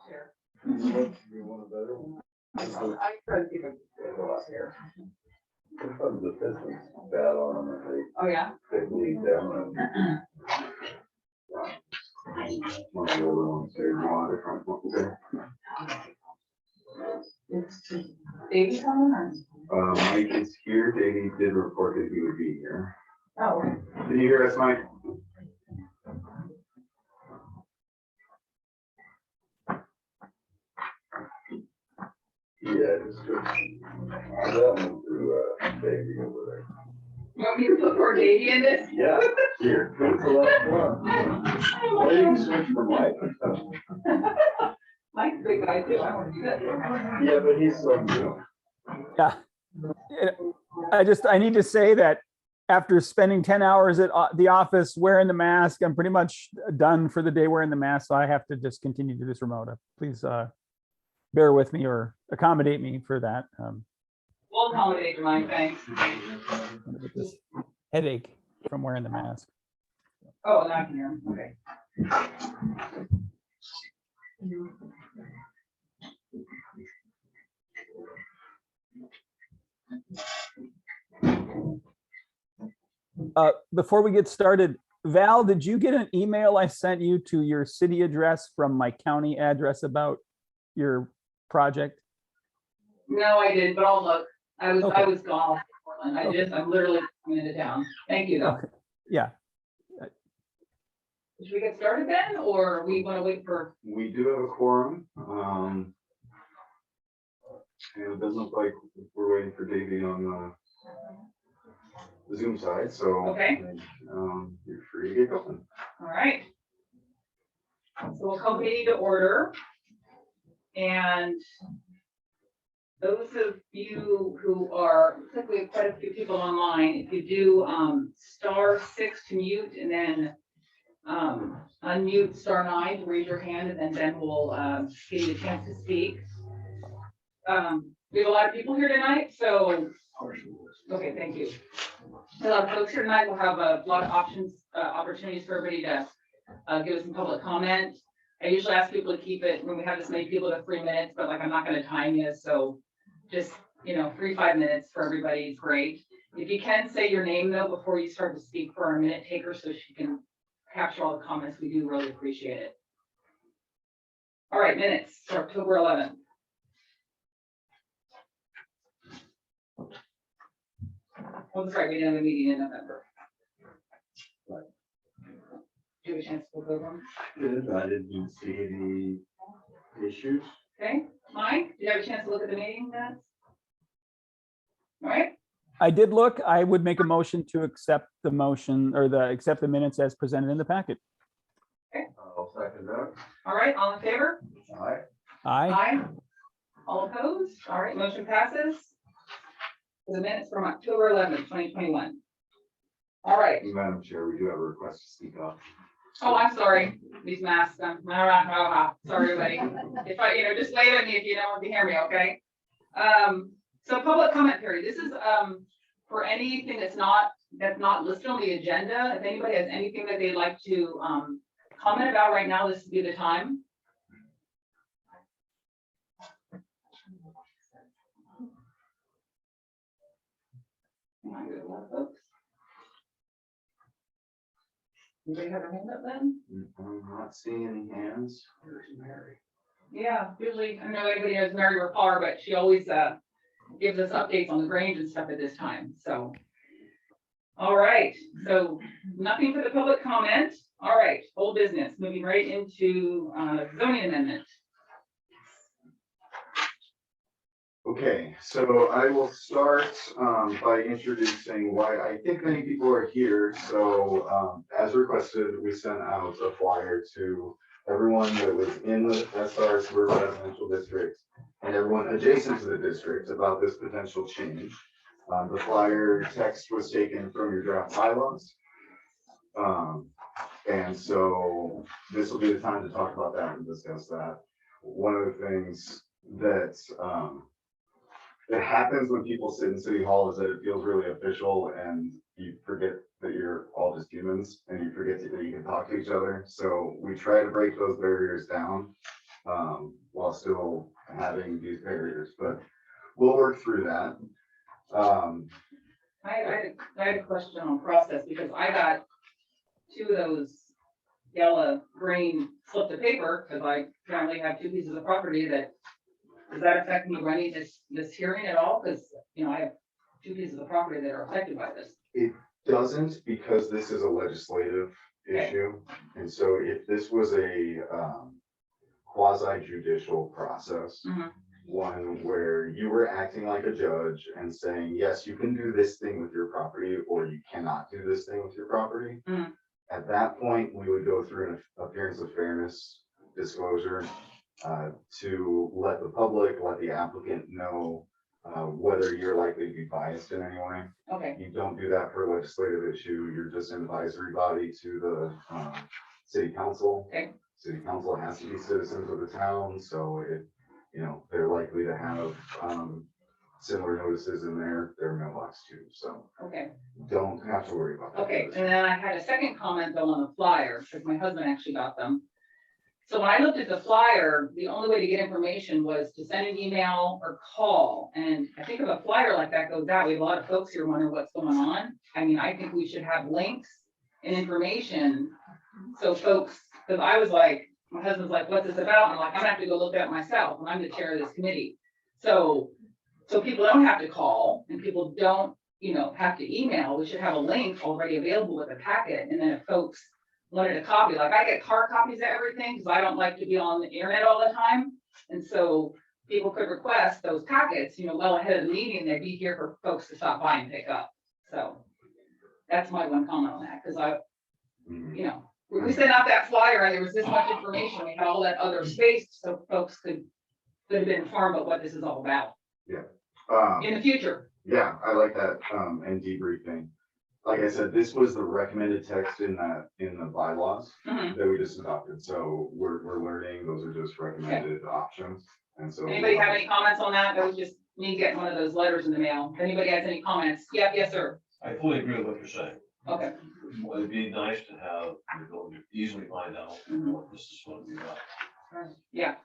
Chair. You want a better one? I try to keep it go up here. Sometimes the pistons bad on them, and Oh, yeah? they bleed down. And one of the other ones, they want a different one. Okay. It's Davey coming or? Mike is here. Davey did report that he would be here. Oh. Can you hear us, Mike? Yeah, just go. That one through Davey over there. You want me to put more Davey in this? Yeah, here. Go to the left one. Or you can switch from Mike. Mike's a big guy too. I want to do that. Yeah, but he's so new. Yeah. I need to say that after spending 10 hours at the office wearing the mask, I'm pretty much done for the day wearing the mask. So I have to just continue to do this remote. Please bear with me or accommodate me for that. We'll accommodate you, Mike, thanks. With this headache from wearing the mask. Oh, now I can hear him. Okay. Before we get started, Val, did you get an email I sent you to your city address from my county address about your project? No, I did, but I'll look. I Okay. was gone. Portland. I'm literally coming into town. Thank you though. Okay. Yeah. Should we get started then, or we want to wait for? We do have a quorum. And it doesn't look like we're waiting for Davey on the Zoom side, so. Okay. You're free to get going. All right. So we'll call meeting to order. And those of you who are, looks like we have quite a few people online, if you do *6 to mute and then unmute *9 to raise your hand, and then Ben will give you a chance to speak. We have a lot of people here tonight, so, okay, thank you. A lot of folks here tonight. We'll have a lot of opportunities for everybody to give us some public comment. I usually ask people to keep it, when we have this many people, to 3 minutes, but like I'm not going to time you, so just 3-5 minutes for everybody is great. If you can say your name though before you start to speak for our minute taker, so she can capture all the comments, we do really appreciate it. All right, minutes for October 11th. Oh, that's right, we didn't have a meeting in November. Do you have a chance to look over them? Good, I didn't see any issues. Okay, Mike, do you have a chance to look at the meeting minutes? All right, I did look. I would make a motion to accept the motion or accept the minutes as presented in the packet. I'll second that. all right, all in favor? All right. Aye. Aye. All opposed? All right, motion passes. The minutes from October 11th, 2021. All right. Madam Chair, we do have a request to speak up. Oh, I'm sorry. These masks. Sorry, everybody. If I, just wave at me if you don't want to hear me, okay? So public comment period. This is for anything that's not listed on the agenda. If anybody has anything that they'd like to comment about right now, this would be the time. Anybody have their hand up then? I'm not seeing any hands. Where's Mary? Yeah, usually, I know everybody knows Mary Rapar, but she always gives us updates on the Grange and stuff at this time, so. All right, so nothing for the public comment. All right, old business, moving right into zoning amendment. Okay, so I will start by introducing why I think many people are here. So as requested, we sent out a flyer to everyone that was in the SR suburban residential district and everyone adjacent to the district about this potential change. The flyer text was taken from your draft bylaws. And so this will be the time to talk about that and discuss that. One of the things that it happens when people sit in City Hall is that it feels really official and you forget that you're all just humans and you forget that you can talk to each other. So we try to break those barriers down. while still having these barriers, but we'll work through that. I had a question on process because I got 2 of those yellow green slips of paper because I currently have 2 pieces of property that, does that affect me running this hearing at all? Because, you know, I have 2 pieces of property that are affected by this. It doesn't, because this is a legislative Okay. issue. And so if this was a quasi judicial process, Mhm. one where you were acting like a judge and saying, yes, you can do this thing with your property, or you cannot do this thing with your property. Mhm. At that point, we would go through an appearance of fairness disclosure to let the public, let the applicant know whether you're likely to be biased in any way. Okay, You don't do that for a legislative issue. You're just an advisory body to the city council. Okay. City council has to be citizens of the town, so it, you know, they're likely to have similar notices in their mailbox too. So okay, don't have to worry about that. okay. And then I had a second comment though on the flyer, because my husband actually got them. So when I looked at the flyer, the only way to get information was to send an email or call. And I think if a flyer like that goes out, we have a lot of folks here wondering what's going on. I mean, I think we should have links and information. So folks, because I was like, my husband's like, what's this about? I'm like, I'm gonna have to go look at it myself, and I'm the chair of this committee. So people don't have to call and people don't, you know, have to email. We should have a link already available with a packet. And then if folks wanted a copy, like I get hard copies of everything because I don't like to be on the internet all the time. And so people could request those packets, you know, well ahead of the meeting. They'd be here for folks to stop by and pick up. So that's my one comment on that, because you know, we sent out that flyer and there was this much information. We had all that other space so folks could have been informed about what this is all about in the future. Yeah, I like that, and debriefing. Like I said, this was the recommended text in the bylaws Mhm. that we just adopted, so we're learning, those are just recommended options, and so. Anybody have any comments on that? That was just me getting one of those letters in the mail. If anybody has any comments? Yep, yes, sir. I fully agree with what you're saying. Okay. Well, it'd be nice to have the ability to easily find out Mhm. what this is going to be about. Yeah,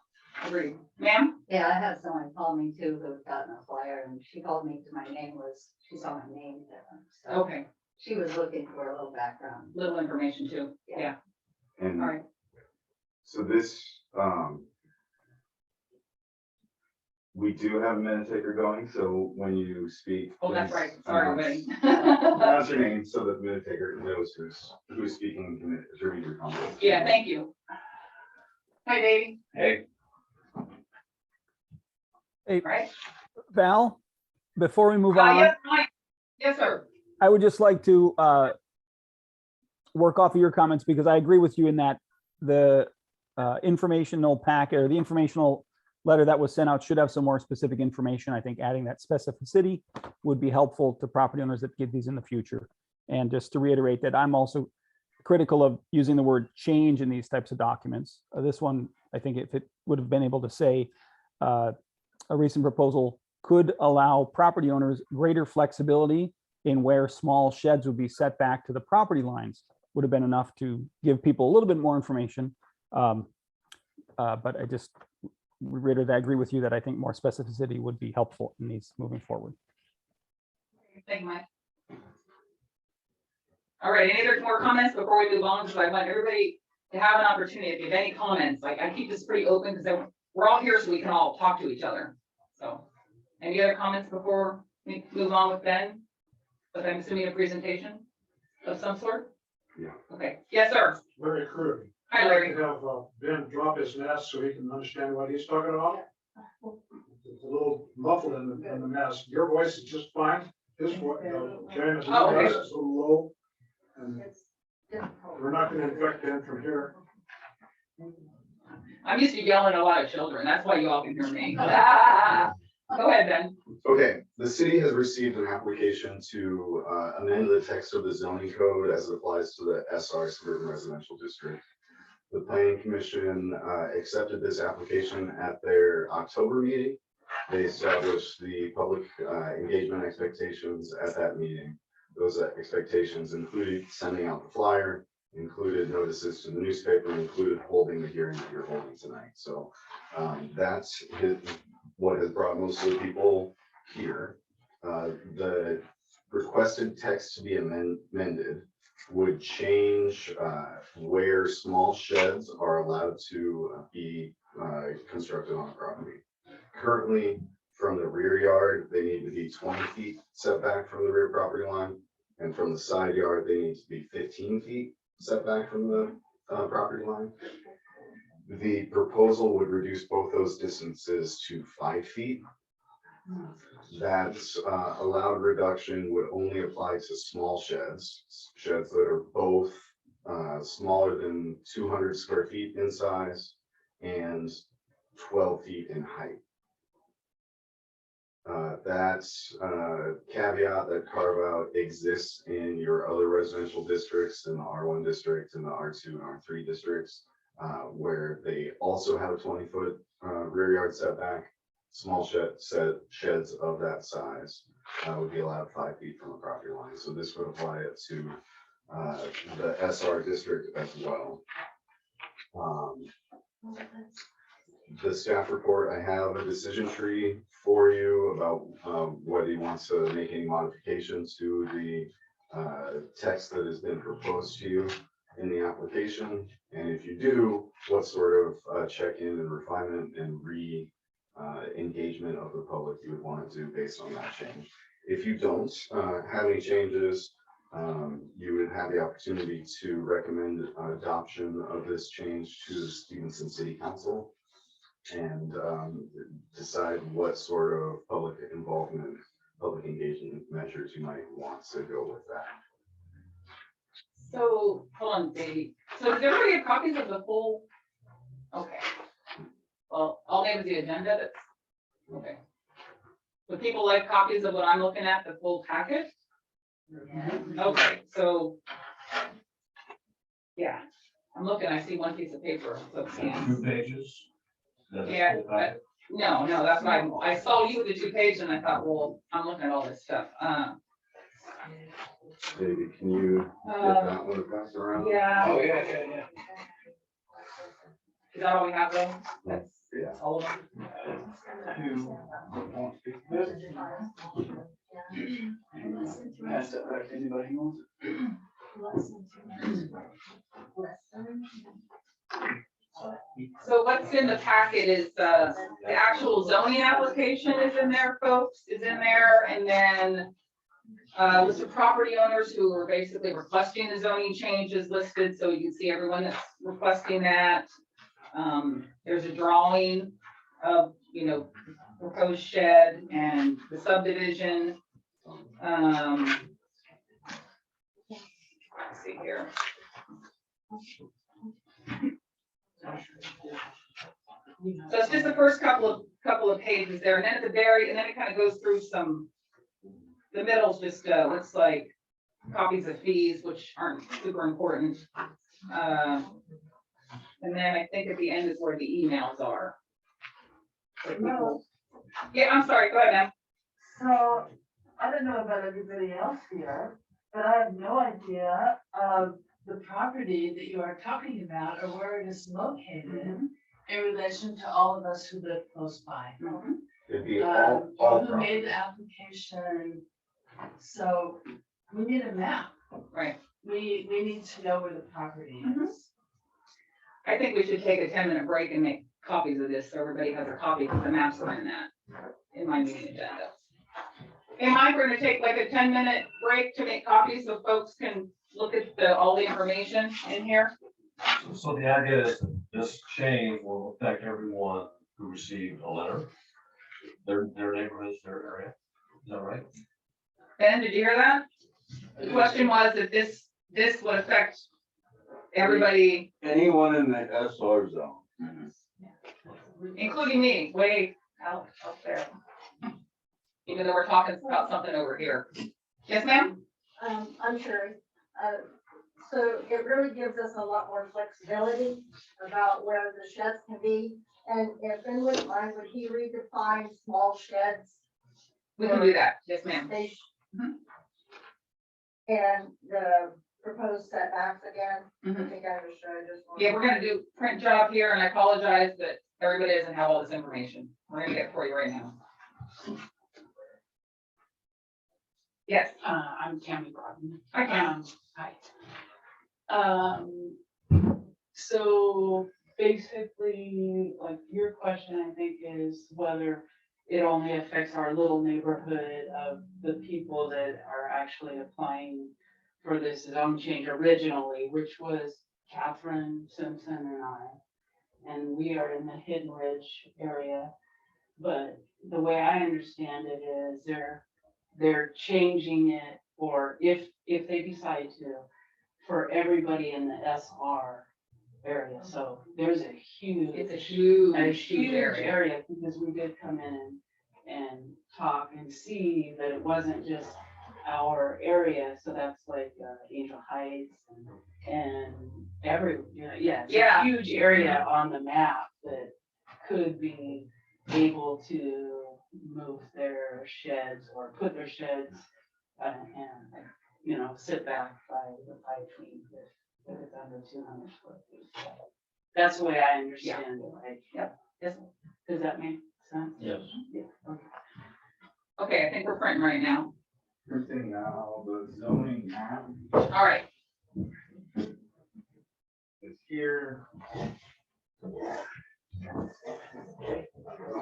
agree. Ma'am? Yeah, I had someone call me too who'd gotten a flyer and she called me, my name was, she saw my name there. So Okay, she was looking for a little background. little information too. Yeah, And all right. so this, we do have a minute taker going, so when you speak. Oh, that's please right. Sorry, announce- everybody. Announce your name so that the minute taker knows who's speaking and can attribute your comments. Yeah, thank you. Hi, Davey. Hey, Hey, All right. Val, before we move on, Yes, Mike. Yes, sir. I would just like to work off of your comments because I agree with you in that the informational packet or the informational letter that was sent out should have some more specific information. I think adding that specificity would be helpful to property owners that get these in the future. And just to reiterate that I'm also critical of using the word change in these types of documents. This one, I think if it would have been able to say a recent proposal could allow property owners greater flexibility in where small sheds would be set back to the property lines, would have been enough to give people a little bit more information. But I just reiterate, I agree with you that I think more specificity would be helpful in these moving forward. Thank you, Mike. All right, any other more comments before we move on? Because I want everybody to have an opportunity if you have any comments. Like I keep this pretty open because we're all here so we can all talk to each other. So any other comments before we move on with Ben? But I'm assuming a presentation of some sort? Yeah. Okay, yes, sir. Larry Krug. Hi, Larry. I'd like to have Ben drop his mask so he can understand what he's talking about. It's a little muffled in the mask. Your voice is just fine. His voice, Janice's Oh, okay. voice is a little low. And It's difficult. we're not gonna infect him from here. I'm used to yelling at a lot of children. That's why you all can hear me. Go ahead, Ben. Okay, the city has received an application to amend the text of the zoning code as it applies to the SR suburban residential district. The planning commission accepted this application at their October meeting. They established the public engagement expectations at that meeting. Those expectations included sending out the flyer, included notices to the newspaper, included holding the hearing that you're holding tonight. So that's what has brought most of the people here. The requested text to be amended would change where small sheds are allowed to be constructed on the property. Currently, from the rear yard, they need to be 20 feet setback from the rear property line. And from the side yard, they need to be 15 feet setback from the property line. The proposal would reduce both those distances to 5 feet. That allowed reduction would only apply to small sheds that are both smaller than 200 square feet in size and 12 feet in height. That's caveat, that carve out exists in your other residential districts, in the R1 district and the R2 and R3 districts, where they also have a 20-foot rear yard setback. Small sheds of that size would be allowed 5 feet from the property line. So this would apply it to the SR district as well. The staff report, I have a decision tree for you about whether you want to make any modifications to the text that has been proposed to you in the application. And if you do, what sort of check-in and refinement and engagement of the public you would want to do based on that change. If you don't have any changes, you would have the opportunity to recommend adoption of this change to the Stevenson City Council and decide what sort of public involvement, public engagement measures you might want to go with that. So, hold on, Dave. So does everybody have copies of the full? Okay. Well, I'll name the agenda. That's, okay. Would people like copies of what I'm looking at, the full packet? Okay, so. Yeah, I'm looking, I see one piece of paper, so yeah. 2 pages? That's Yeah, full packet? No, that's what I saw you with the 2 pages and I thought, well, I'm looking at all this stuff. David, can you get that one passed around? Yeah. Oh, yeah. Is that all we have though? That's Yeah. all of them? Pass that back to anybody who wants it. So what's in the packet is, the actual zoning application is in there, folks, is in there, and then list of property owners who are basically requesting the zoning changes listed, so you can see everyone that's requesting that. There's a drawing of, proposed shed and the subdivision. Let's see here. So it's just the first couple of pages there, and then at the very, and then it kind of goes through some, the middle's just looks like copies of fees, which aren't super important. And then I think at the end is where the emails are. For people. Yeah, I'm sorry, go ahead, ma'am. So, I don't know about everybody else here, but I have no idea of the property that you are talking about or where it is located in relation to all of us who live close by. It'd be all Who made property. the application, so we need a map. Right. We need to know where the property is. I think we should take a 10-minute break and make copies of this so everybody has a copy because the maps are in that, in my meeting agenda. Hey, Mike, we're gonna take like a 10-minute break to make copies so folks can look at all the information in here. So the idea is that this change will affect everyone who received a letter, their neighborhoods, their area. Is that right? Ben, did you hear that? The question was if this would affect everybody, Anyone in the SR zone. including me, way out there. Even though we're talking about something over here. Yes, ma'am? I'm Sherry. So it really gives us a lot more flexibility about where the sheds can be. And if Ben wouldn't mind, would he redefine small sheds? We can do that. Yes, ma'am. They- Mhm. And the proposed setbacks again. I Mhm. think I was sure I just. Yeah, we're gonna do print job here, and I apologize that everybody doesn't have all this information. We're gonna get it for you right now. Yes, I'm Tammy Brodden. I can. Hi. So basically, like your question, I think, is whether it only affects our little neighborhood of the people that are actually applying for this zone change originally, which was Catherine Simpson and I. And we are in the Hidden Ridge area. But the way I understand it is they're changing it, or if they decide to, for everybody in the SR area. So there's a huge. it's a huge area. area. Because we did come in and talk and see that it wasn't just our area, so that's like Angel Heights and every, it's Yeah. a huge area on the map that could be able to move their sheds or put their sheds and sit back by the 5 feet if it's under 200 square feet. That's the way I understand it, right? Yep. Yes. Does that make sense? Yes. Yeah, okay. Okay, I think we're printing right now. Printing now, the zoning map All right. is here.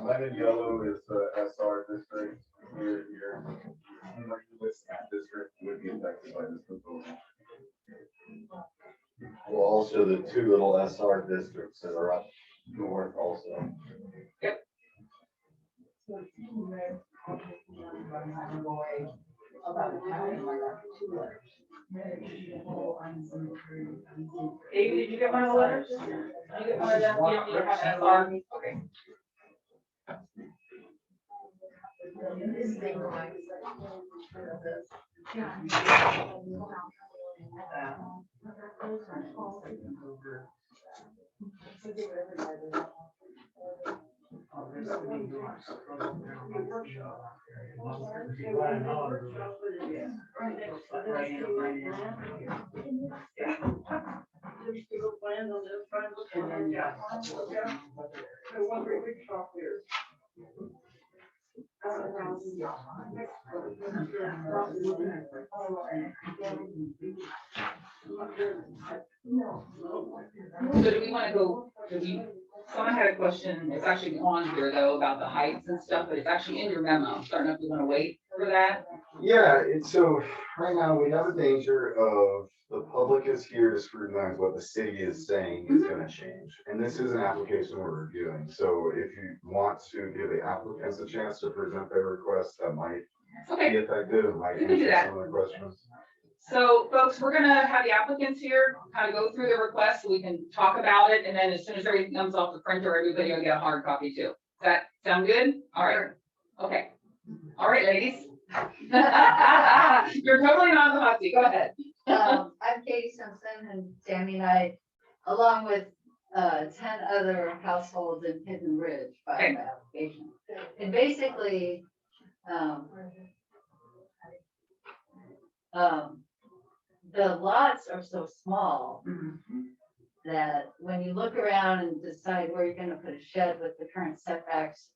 Red and yellow is the SR district, here. And like this district would be affected by this proposal. Well, also the 2 little SR districts that are up north also. David, did you get one of the letters? Did you get one of them? You don't have an SR? Okay. So do we want to go, someone had a question, it's actually on here though, about the heights and stuff, but it's actually in your memo, so I don't know if you want to wait for that. Yeah, so right now we have a danger of the public is here to scrutinize what the city is saying is gonna change. And this is an application we're reviewing, so if you want to give the applicants a chance to present their request, that might be Okay, effective, might We can do answer that. some of the questions. so folks, we're gonna have the applicants here, kind of go through the request, so we can talk about it, and then as soon as everything comes off the printer, everybody will get a hard copy too. Does that sound good? All right, okay. All right, ladies. You're totally not on the hot seat, go ahead. I'm Katie Simpson, and Tammy and I, along with 10 other households in Hidden Ridge, filed the application. And basically, the lots are so small that when you look around and decide where you're gonna put a shed with the current setbacks,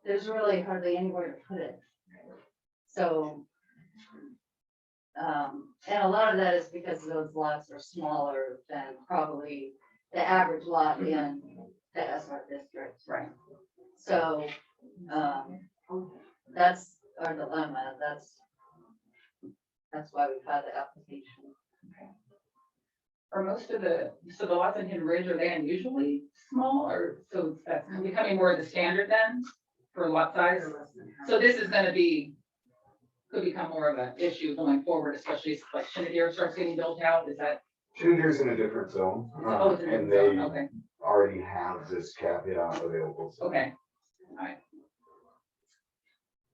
there's really hardly anywhere to put it. So, and a lot of that is because those lots are smaller than probably the average lot in the SR district. Right. So, that's our dilemma, that's why we filed the application. Are most of the lots in Hidden Ridge, are they unusually small, or so that's becoming more of the standard then for lot size? So this is gonna be, could become more of an issue going forward, especially if like Shenandoah starts getting built out, is that? Shenandoah's in a different zone, Oh, it's in and the they zone, okay, already have this caveat available. so- okay, all right.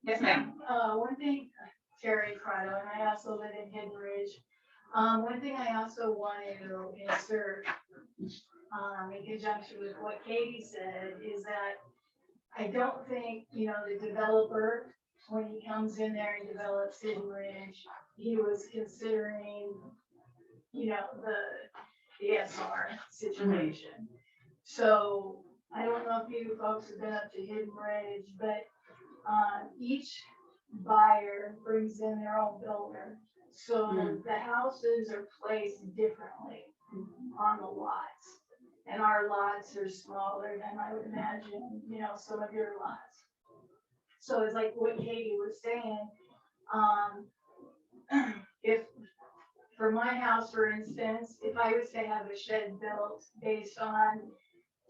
Yes, ma'am. One thing, Terry Prado, and I also live in Hidden Ridge. One thing I also wanted to insert, in conjunction with what Katie said, is that I don't think, the developer, when he comes in there and develops Hidden Ridge, he was considering you know, the SR situation. So I don't know if you folks have been up to Hidden Ridge, but each buyer brings in their own builder. So the houses are placed differently on the lots. And our lots are smaller than I would imagine, you know, some of your lots. So it's like what Katie was saying, if, for my house, for instance, if I was to have a shed built based on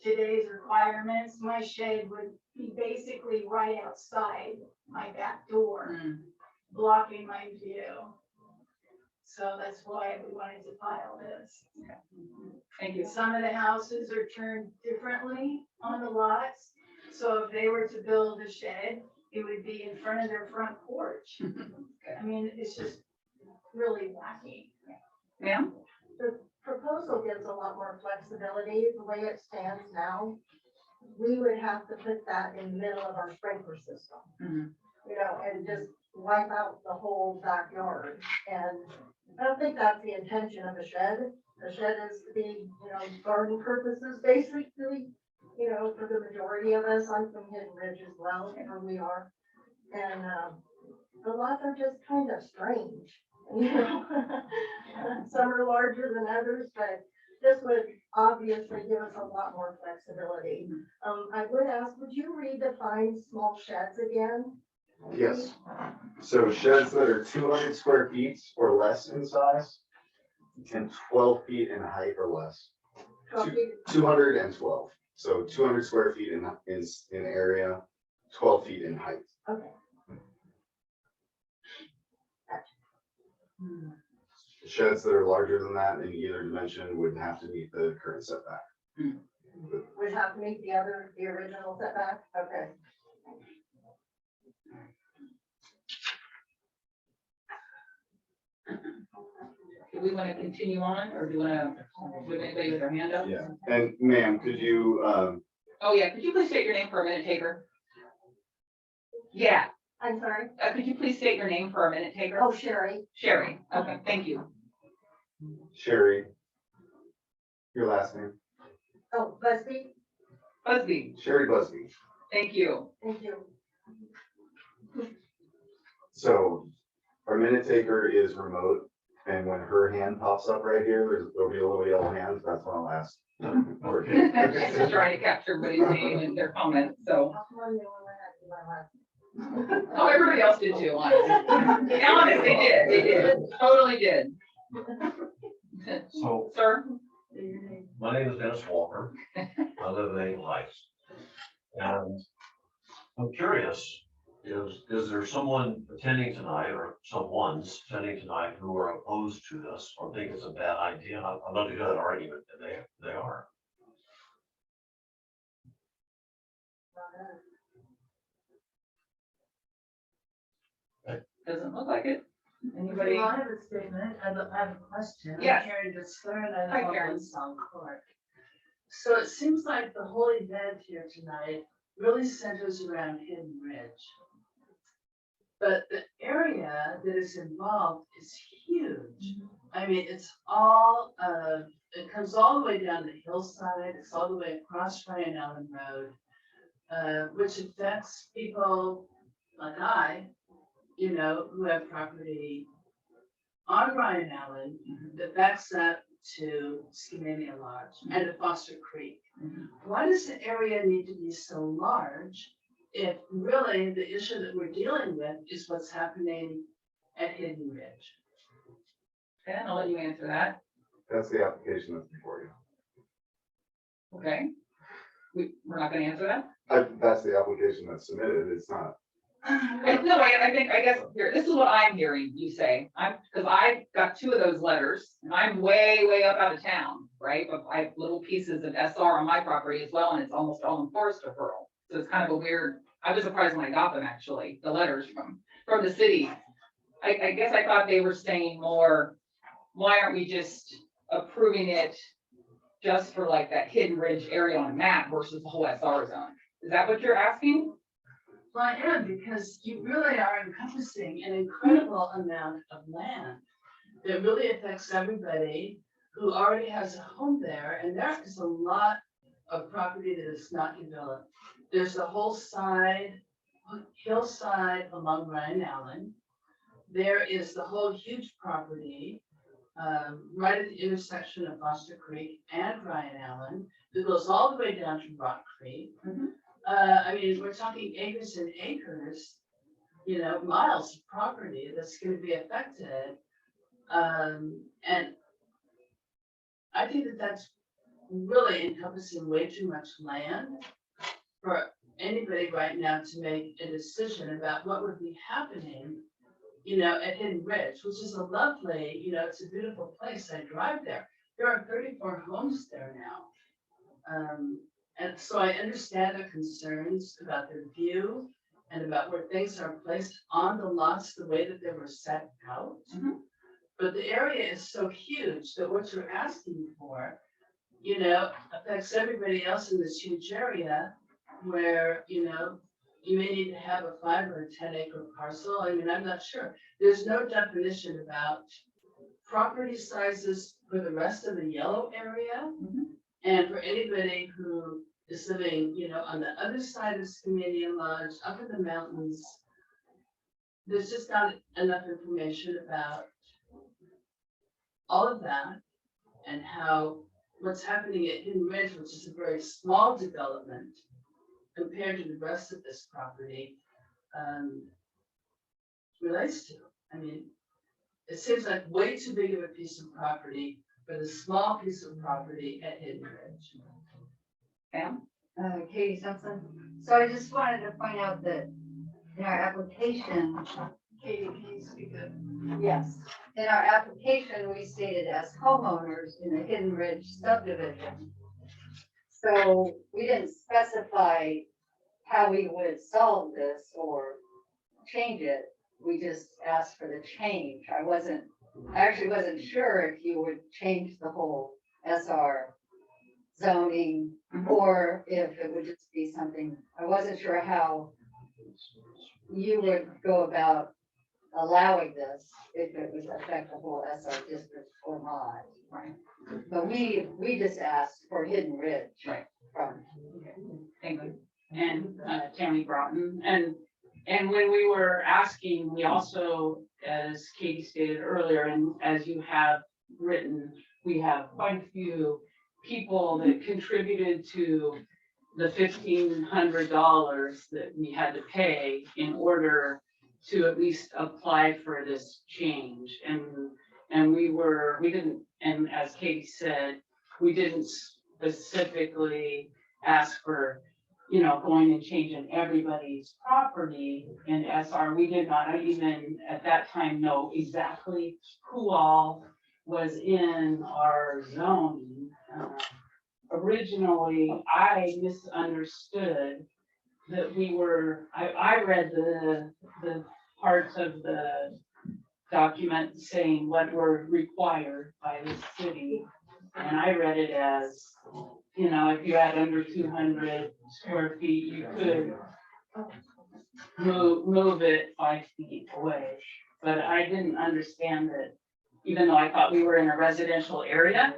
today's requirements, my shed would be basically right outside my back door, blocking my view. So that's why we wanted to file this. Thank you. Some of the houses are turned differently on the lots. So if they were to build a shed, it would be in front of their front porch. I mean, it's just really wacky. Ma'am? The proposal gives a lot more flexibility. The way it stands now, we would have to put that in the middle of our sprinkler system. You know, and just wipe out the whole backyard. And I don't think that's the intention of a shed. The shed is to be, you know, garden purposes, basically, you know, for the majority of us. I'm from Hidden Ridge as well, where we are. And the lots are just kind of strange, you know. Some are larger than others, but this would obviously give us a lot more flexibility. I would ask, would you redefine small sheds again? Yes. So sheds that are 200 square feet or less in size and 12 feet in height or less. 12 feet. 212. So 200 square feet in area, 12 feet in height. Okay. Sheds that are larger than that in either dimension would have to meet the current setback. Would have to meet the original setback? Okay. Do we want to continue on, or do you want to, would anybody with their hand up? Yeah. And ma'am, could you, Oh, yeah, could you please state your name for a minute taker? Yeah, I'm sorry. could you please state your name for a minute taker? Oh, Sherry. Sherry, okay, thank you. Sherry, your last name? Oh, Busby. Busby, Sherry Busby. thank you. Thank you. So our minute taker is remote, and when her hand pops up right here, there'll be a little yellow hand. That's when I'll ask. Just trying to capture everybody's name and their comments, so. Oh, everybody else did too, honestly. Honest, they did, totally did. So Sir? my name is Dennis Walker. I live in Angel Heights. And I'm curious, is there someone attending tonight or someone's attending tonight who are opposed to this or think it's a bad idea? I'd love to hear that argument, and they are. Doesn't look like it. Anybody? Well, I have a statement, I have a question. Yes. I'm Karen Disler, and I Hi, live Karen. on Sound Court. So it seems like the whole event here tonight really centers around Hidden Ridge. But the area that is involved is huge. I mean, it's all, it comes all the way down the hillside, it's all the way across Ryan Allen Road, which affects people like I, you know, who have property on Ryan Allen that backs up to Skamania Lodge and to Foster Creek. Why does the area need to be so large if really the issue that we're dealing with is what's happening at Hidden Ridge? Okay, I'll let you answer that. That's the application that's before you. Okay. We're not gonna answer that? That's the application that's submitted. It's not. No, I guess here, this is what I'm hearing you say. Because I got 2 of those letters and I'm way up out of town, right? But I have little pieces of SR on my property as well, and it's almost all in forest deferral. So it's kind of a weird, I was surprised when I got them actually, the letters from the city. I guess I thought they were saying more, why aren't we just approving it just for like that Hidden Ridge area on a map versus the whole SR zone? Is that what you're asking? Well, I am, because you really are encompassing an incredible amount of land. that really affects everybody who already has a home there, and there is a lot of property that is not developed. There's the whole hillside along Ryan Allen. There is the whole huge property right at the intersection of Foster Creek and Ryan Allen that goes all the way down to Rock Creek. I mean, we're talking acres and acres, you know, miles of property that's going to be affected. And I think that that's really encompassing way too much land for anybody right now to make a decision about what would be happening, you know, at Hidden Ridge, which is a lovely, you know, it's a beautiful place. I drive there. There are 34 homes there now. And so I understand their concerns about their view and about where things are placed on the lots, the way that they were set out. But the area is so huge that what you're asking for, you know, affects everybody else in this huge area where, you know, you may need to have a 5 or 10 acre parcel. I mean, I'm not sure. There's no definition about property sizes for the rest of the yellow area. And for anybody who is living, you know, on the other side of this community lodge, up in the mountains, there's just not enough information about all of that and how what's happening at Hidden Ridge, which is a very small development compared to the rest of this property, relates to. I mean, it seems like way too big of a piece of property for the small piece of property at Hidden Ridge. Pam? Katie Simpson. So I just wanted to point out that in our application, Katie, can you speak up? yes, in our application, we stated as homeowners in the Hidden Ridge subdivision. So we didn't specify how we would solve this or change it. We just asked for the change. I actually wasn't sure if you would change the whole SR zoning or if it would just be something, I wasn't sure how you would go about allowing this, if it would affect the whole SR district or not. Right. But we just asked for Hidden Ridge. Right. From. Thank you. And Tammy Broughton. And when we were asking, we also, as Katie stated earlier, and as you have written, we have quite a few people that contributed to the $1,500 that we had to pay in order to at least apply for this change. And we didn't, and as Katie said, we didn't specifically ask for, you know, going and changing everybody's property in SR. We did not even at that time know exactly who all was in our zoning. Originally, I misunderstood that we were, I read the parts of the document saying what were required by the city. And I read it as, you know, if you had under 200 square feet, you could move it 5 feet away. But I didn't understand that, even though I thought we were in a residential area,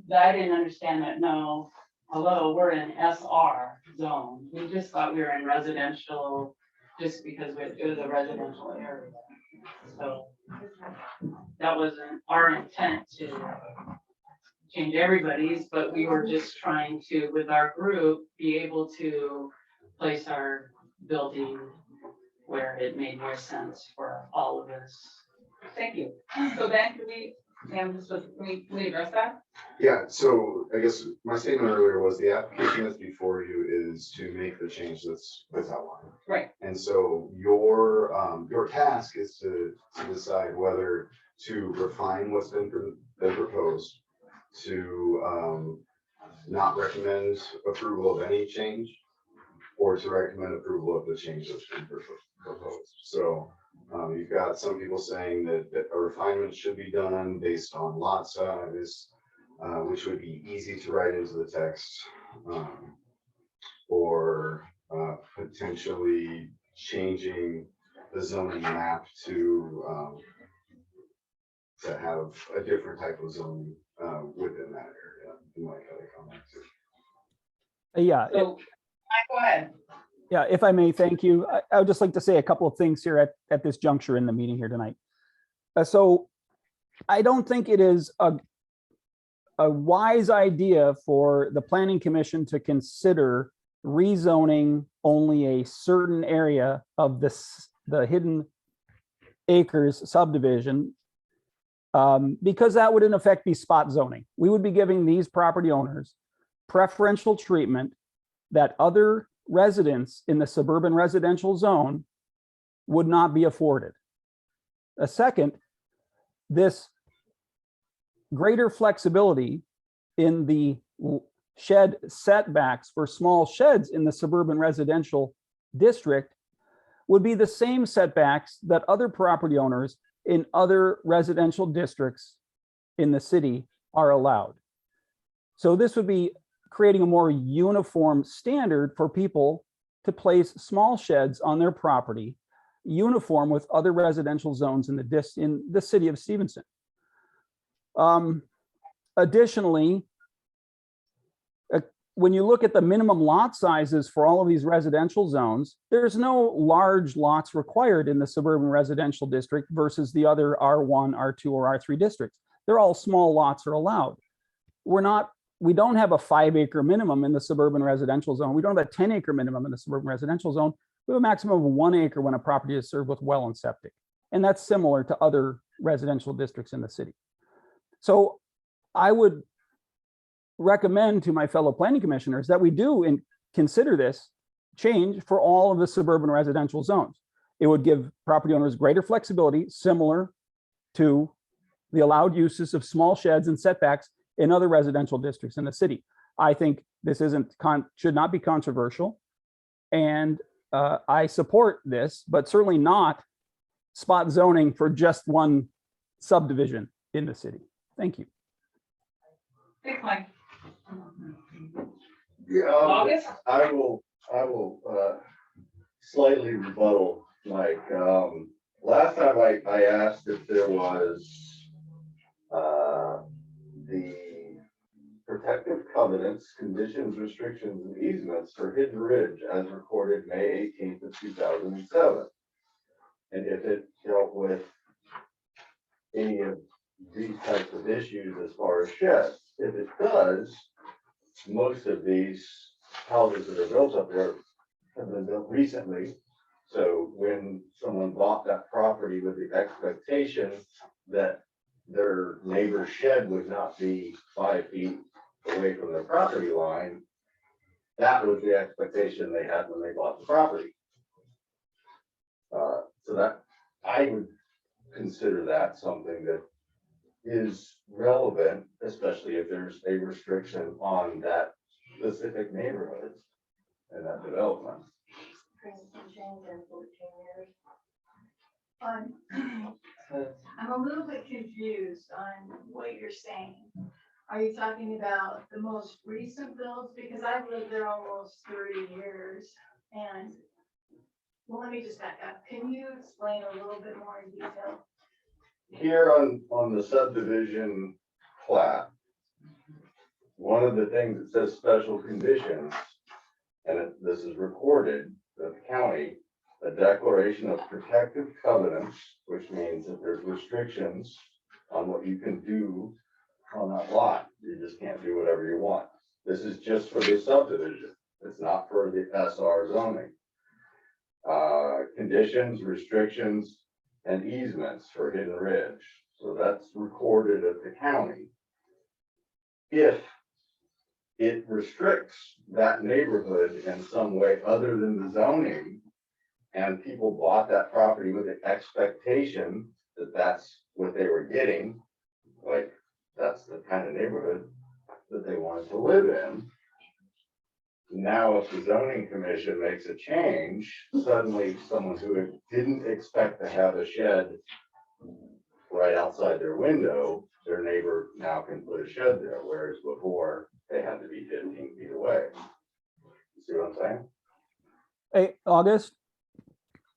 that I didn't understand that, no, hello, we're in SR zone. We just thought we were in residential just because it was a residential area. So that wasn't our intent to change everybody's, but we were just trying to, with our group, be able to place our building where it made more sense for all of us. Thank you. So Ben, can we address that? Yeah, so I guess my statement earlier was the application that's before you is to make the change that's outlined. Right. And so your task is to decide whether to refine what's been proposed, to not recommend approval of any change, or to recommend approval of the change that's been proposed. So you've got some people saying that a refinement should be done based on lot size, which would be easy to write into the text, or potentially changing the zoning map to to have a different type of zoning, within that area. You might have a comment too. Yeah, So, go ahead. yeah, if I may, thank you. I would just like to say a couple of things here at this juncture in the meeting here tonight. So I don't think it is a wise idea for the planning commission to consider rezoning only a certain area of the Hidden Acres subdivision, because that would in effect be spot zoning. We would be giving these property owners preferential treatment that other residents in the suburban residential zone would not be afforded. A second, this greater flexibility in the shed setbacks for small sheds in the suburban residential district would be the same setbacks that other property owners in other residential districts in the city are allowed. So this would be creating a more uniform standard for people to place small sheds on their property, uniform with other residential zones in the city of Stevenson. Additionally, when you look at the minimum lot sizes for all of these residential zones, there's no large lots required in the suburban residential district versus the other R1, R2, or R3 districts. They're all small lots are allowed. We don't have a 5-acre minimum in the suburban residential zone. We don't have a 10-acre minimum in the suburban residential zone. We have a maximum of 1 acre when a property is served with well and septic. And that's similar to other residential districts in the city. So I would recommend to my fellow planning commissioners that we do consider this change for all of the suburban residential zones. It would give property owners greater flexibility, similar to the allowed uses of small sheds and setbacks in other residential districts in the city. I think this should not be controversial, and I support this, but certainly not spot zoning for just one subdivision in the city. Thank you. Thanks, Mike. Yeah, August? I will slightly rebuttal, Mike. Last time I asked if there was the protective covenants, conditions, restrictions, and easements for Hidden Ridge as recorded May 18th of 2007. And if it dealt with any of these types of issues as far as sheds. If it does, most of these houses that are built up there have been built recently. So when someone bought that property with the expectation that their neighbor's shed would not be 5 feet away from their property line, that was the expectation they had when they bought the property. So that I would consider that something that is relevant, especially if there's a restriction on that specific neighborhood and that development. I'm a little bit confused on what you're saying. Are you talking about the most recent builds? Because I've lived there almost 30 years. And, well, let me just back up. Can you explain a little bit more in detail? Here on the subdivision plat, one of the things that says special conditions, and this is recorded at the county, a declaration of protective covenants, which means that there's restrictions on what you can do on that lot. You just can't do whatever you want. This is just for the subdivision. It's not for the SR zoning. Conditions, restrictions, and easements for Hidden Ridge. So that's recorded at the county. If it restricts that neighborhood in some way other than the zoning, and people bought that property with the expectation that that's what they were getting, like that's the kind of neighborhood that they wanted to live in. Now, if the zoning commission makes a change, suddenly someone who didn't expect to have a shed right outside their window, their neighbor now can put a shed there, whereas before they had to be 15 feet away. You see what I'm saying? Hey, August,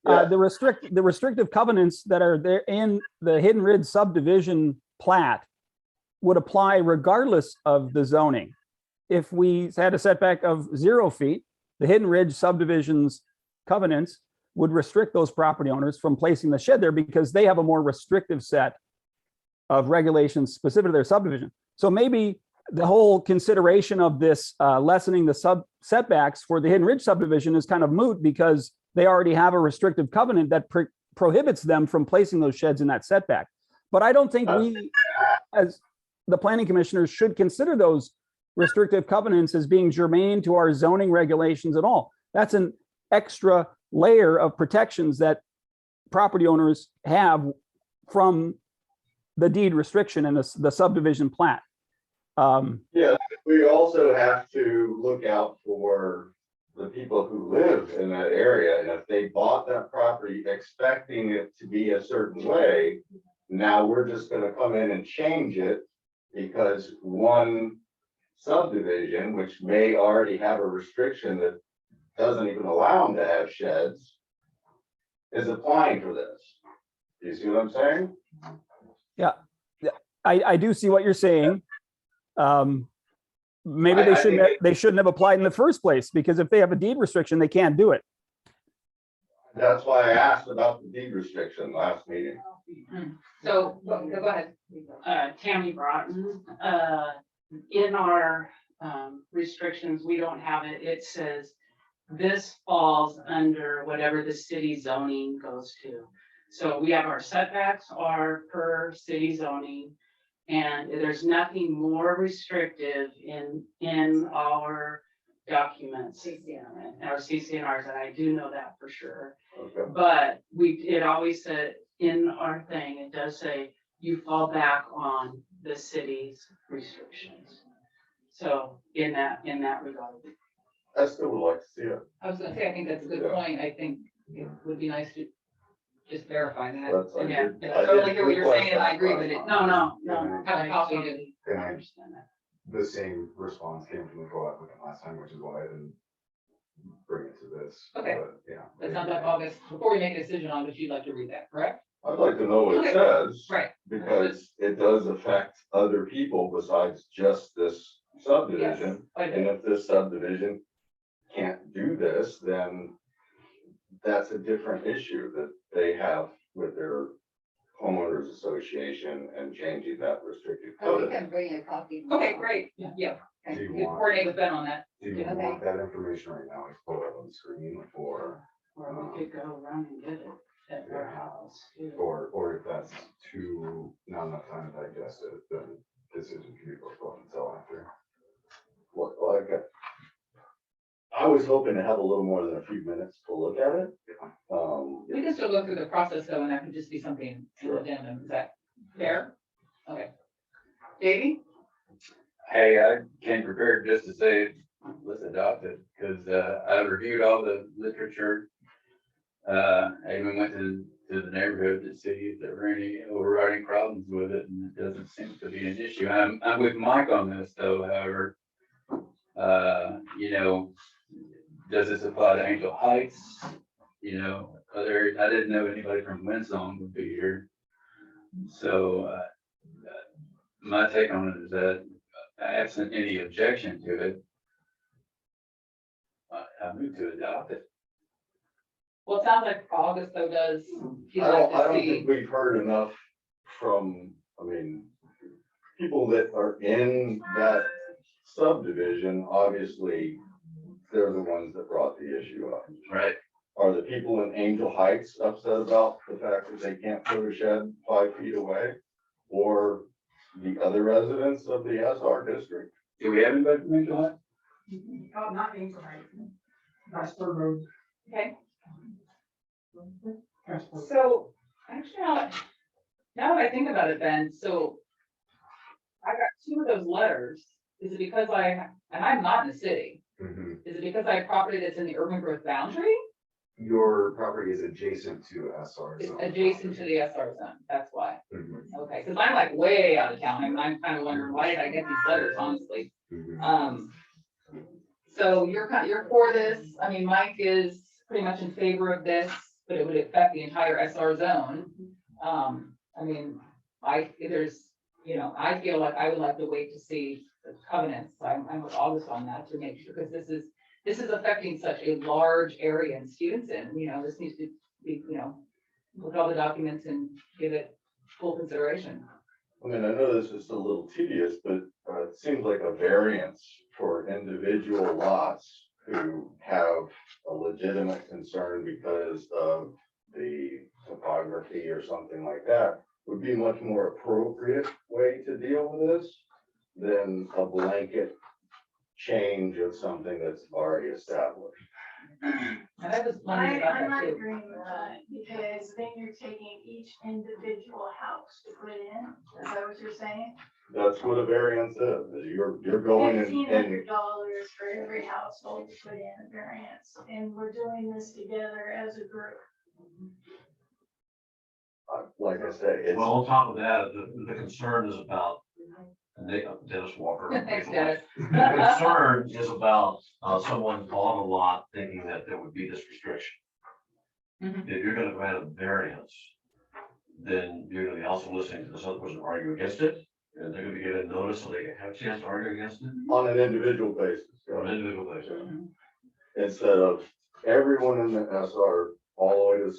Yeah. The restrictive covenants that are there in the Hidden Ridge subdivision plat would apply regardless of the zoning. If we had a setback of 0 feet, the Hidden Ridge subdivision's covenants would restrict those property owners from placing the shed there because they have a more restrictive set of regulations specific to their subdivision. So maybe the whole consideration of this lessening the setbacks for the Hidden Ridge subdivision is kind of moot because they already have a restrictive covenant that prohibits them from placing those sheds in that setback. But I don't think we, as the planning commissioners, should consider those restrictive covenants as being germane to our zoning regulations at all. That's an extra layer of protections that property owners have from the deed restriction and the subdivision plat. Yeah, we also have to look out for the people who live in that area. And if they bought that property expecting it to be a certain way, now we're just gonna come in and change it because one subdivision, which may already have a restriction that doesn't even allow them to have sheds, is applying for this. Do you see what I'm saying? I do see what you're saying. Maybe I think they shouldn't have applied in the first place, because if they have a deed restriction, they can't do it. That's why I asked about the deed restriction last meeting. So, go ahead. Tammy Broughton, in our restrictions, we don't have it. It says this falls under whatever the city zoning goes to. So we have our setbacks are per city zoning, and there's nothing more restrictive in our documents, our CCNRs, and I do know that for sure. Okay. But it always said in our thing, it does say you fall back on the city's restrictions. So in that regard. I still would like to see it. I was gonna say, I think that's a good point. I think it would be nice to just verify that. That's- I Yeah, did- I totally hear what you're saying, and I agree with it. No. Have a copy of it. And I I, understand that. the same response came from the co-applicant last time, which is why I didn't bring it to this. Okay. But, yeah. That sounds like August, before we make a decision on it, you'd like to read that, correct? I'd like to know what Okay. it says. Right. Because it does affect other people besides just this subdivision. I And do. if this subdivision can't do this, then that's a different issue that they have with their homeowners association and changing that restricted Oh, we covenant. can bring a copy. Okay, great. Yeah. Do you You want, coordinate with Ben on that. do you Okay. want that information right now? I pull it up on the screen Or we could go run and get it at our house. or if that's too, not enough time to digest it, then decision can be postponed until after. What, like, I was hoping to have a little more than a few minutes to look at it. We can still go through the process though, and that could just be something in Sure. addendum. Is that fair? Okay. Davey? Hey, I came prepared just to say let's adopt it, because I reviewed all the literature. I even went to the neighborhood to see if there were any overriding problems with it, and it doesn't seem to be an issue. I'm with Mike on this though, however. Does this apply to Angel Heights? I didn't know anybody from Winsong would be here. So my take on it is that absent any objection to it, I move to adopt it. Well, it sounds like August though does. He'd I like don't to see. think we've heard enough from, people that are in that subdivision, obviously, they're the ones that brought the issue up. Right. Are the people in Angel Heights upset about the fact that they can't put a shed 5 feet away? Or the other residents of the SR district? Do we have anybody from Angel Heights? Oh, not being right. That's the road. Okay, so actually, now that I think about it, Ben, so I got 2 of those letters. Is it because and I'm not in the city. Mhm. Is it because I have property that's in the urban growth boundary? Your property is adjacent to SR It's zone. adjacent to the SR zone, that's why. Mhm. Okay, because I'm like way out of town, and I'm kind of wondering, why did I get these letters, honestly? Mhm. So you're for this, Mike is pretty much in favor of this, but it would affect the entire SR zone. I mean, I feel like I would like to wait to see the covenants. I'm with August on that to make sure, because this is affecting such a large area and students in, this needs to be, look at all the documents and give it full consideration. I mean, I know this is a little tedious, but it seems like a variance for individual lots who have a legitimate concern because of the topography or something like that would be a much more appropriate way to deal with this than a blanket change of something that's already established. And I was wondering about I'm that not too. agreeing with that, because then you're taking each individual house to put in, is that what you're saying? That's what a variance is you're going $1,500 and for every household to put in a variance, and we're doing this together as a group. like I say, it's. Well, on top of that, the concern is about, and Dennis Walker. Thanks, Dennis. The concern is about someone bought a lot thinking that there would be this restriction. Mhm. If you're gonna grant a variance, then you're gonna be also listening to this other person argue against it, and they're gonna get a notice so they have a chance to argue against it On an individual basis. on an individual basis. Mhm. Instead of everyone in the SR, all the way to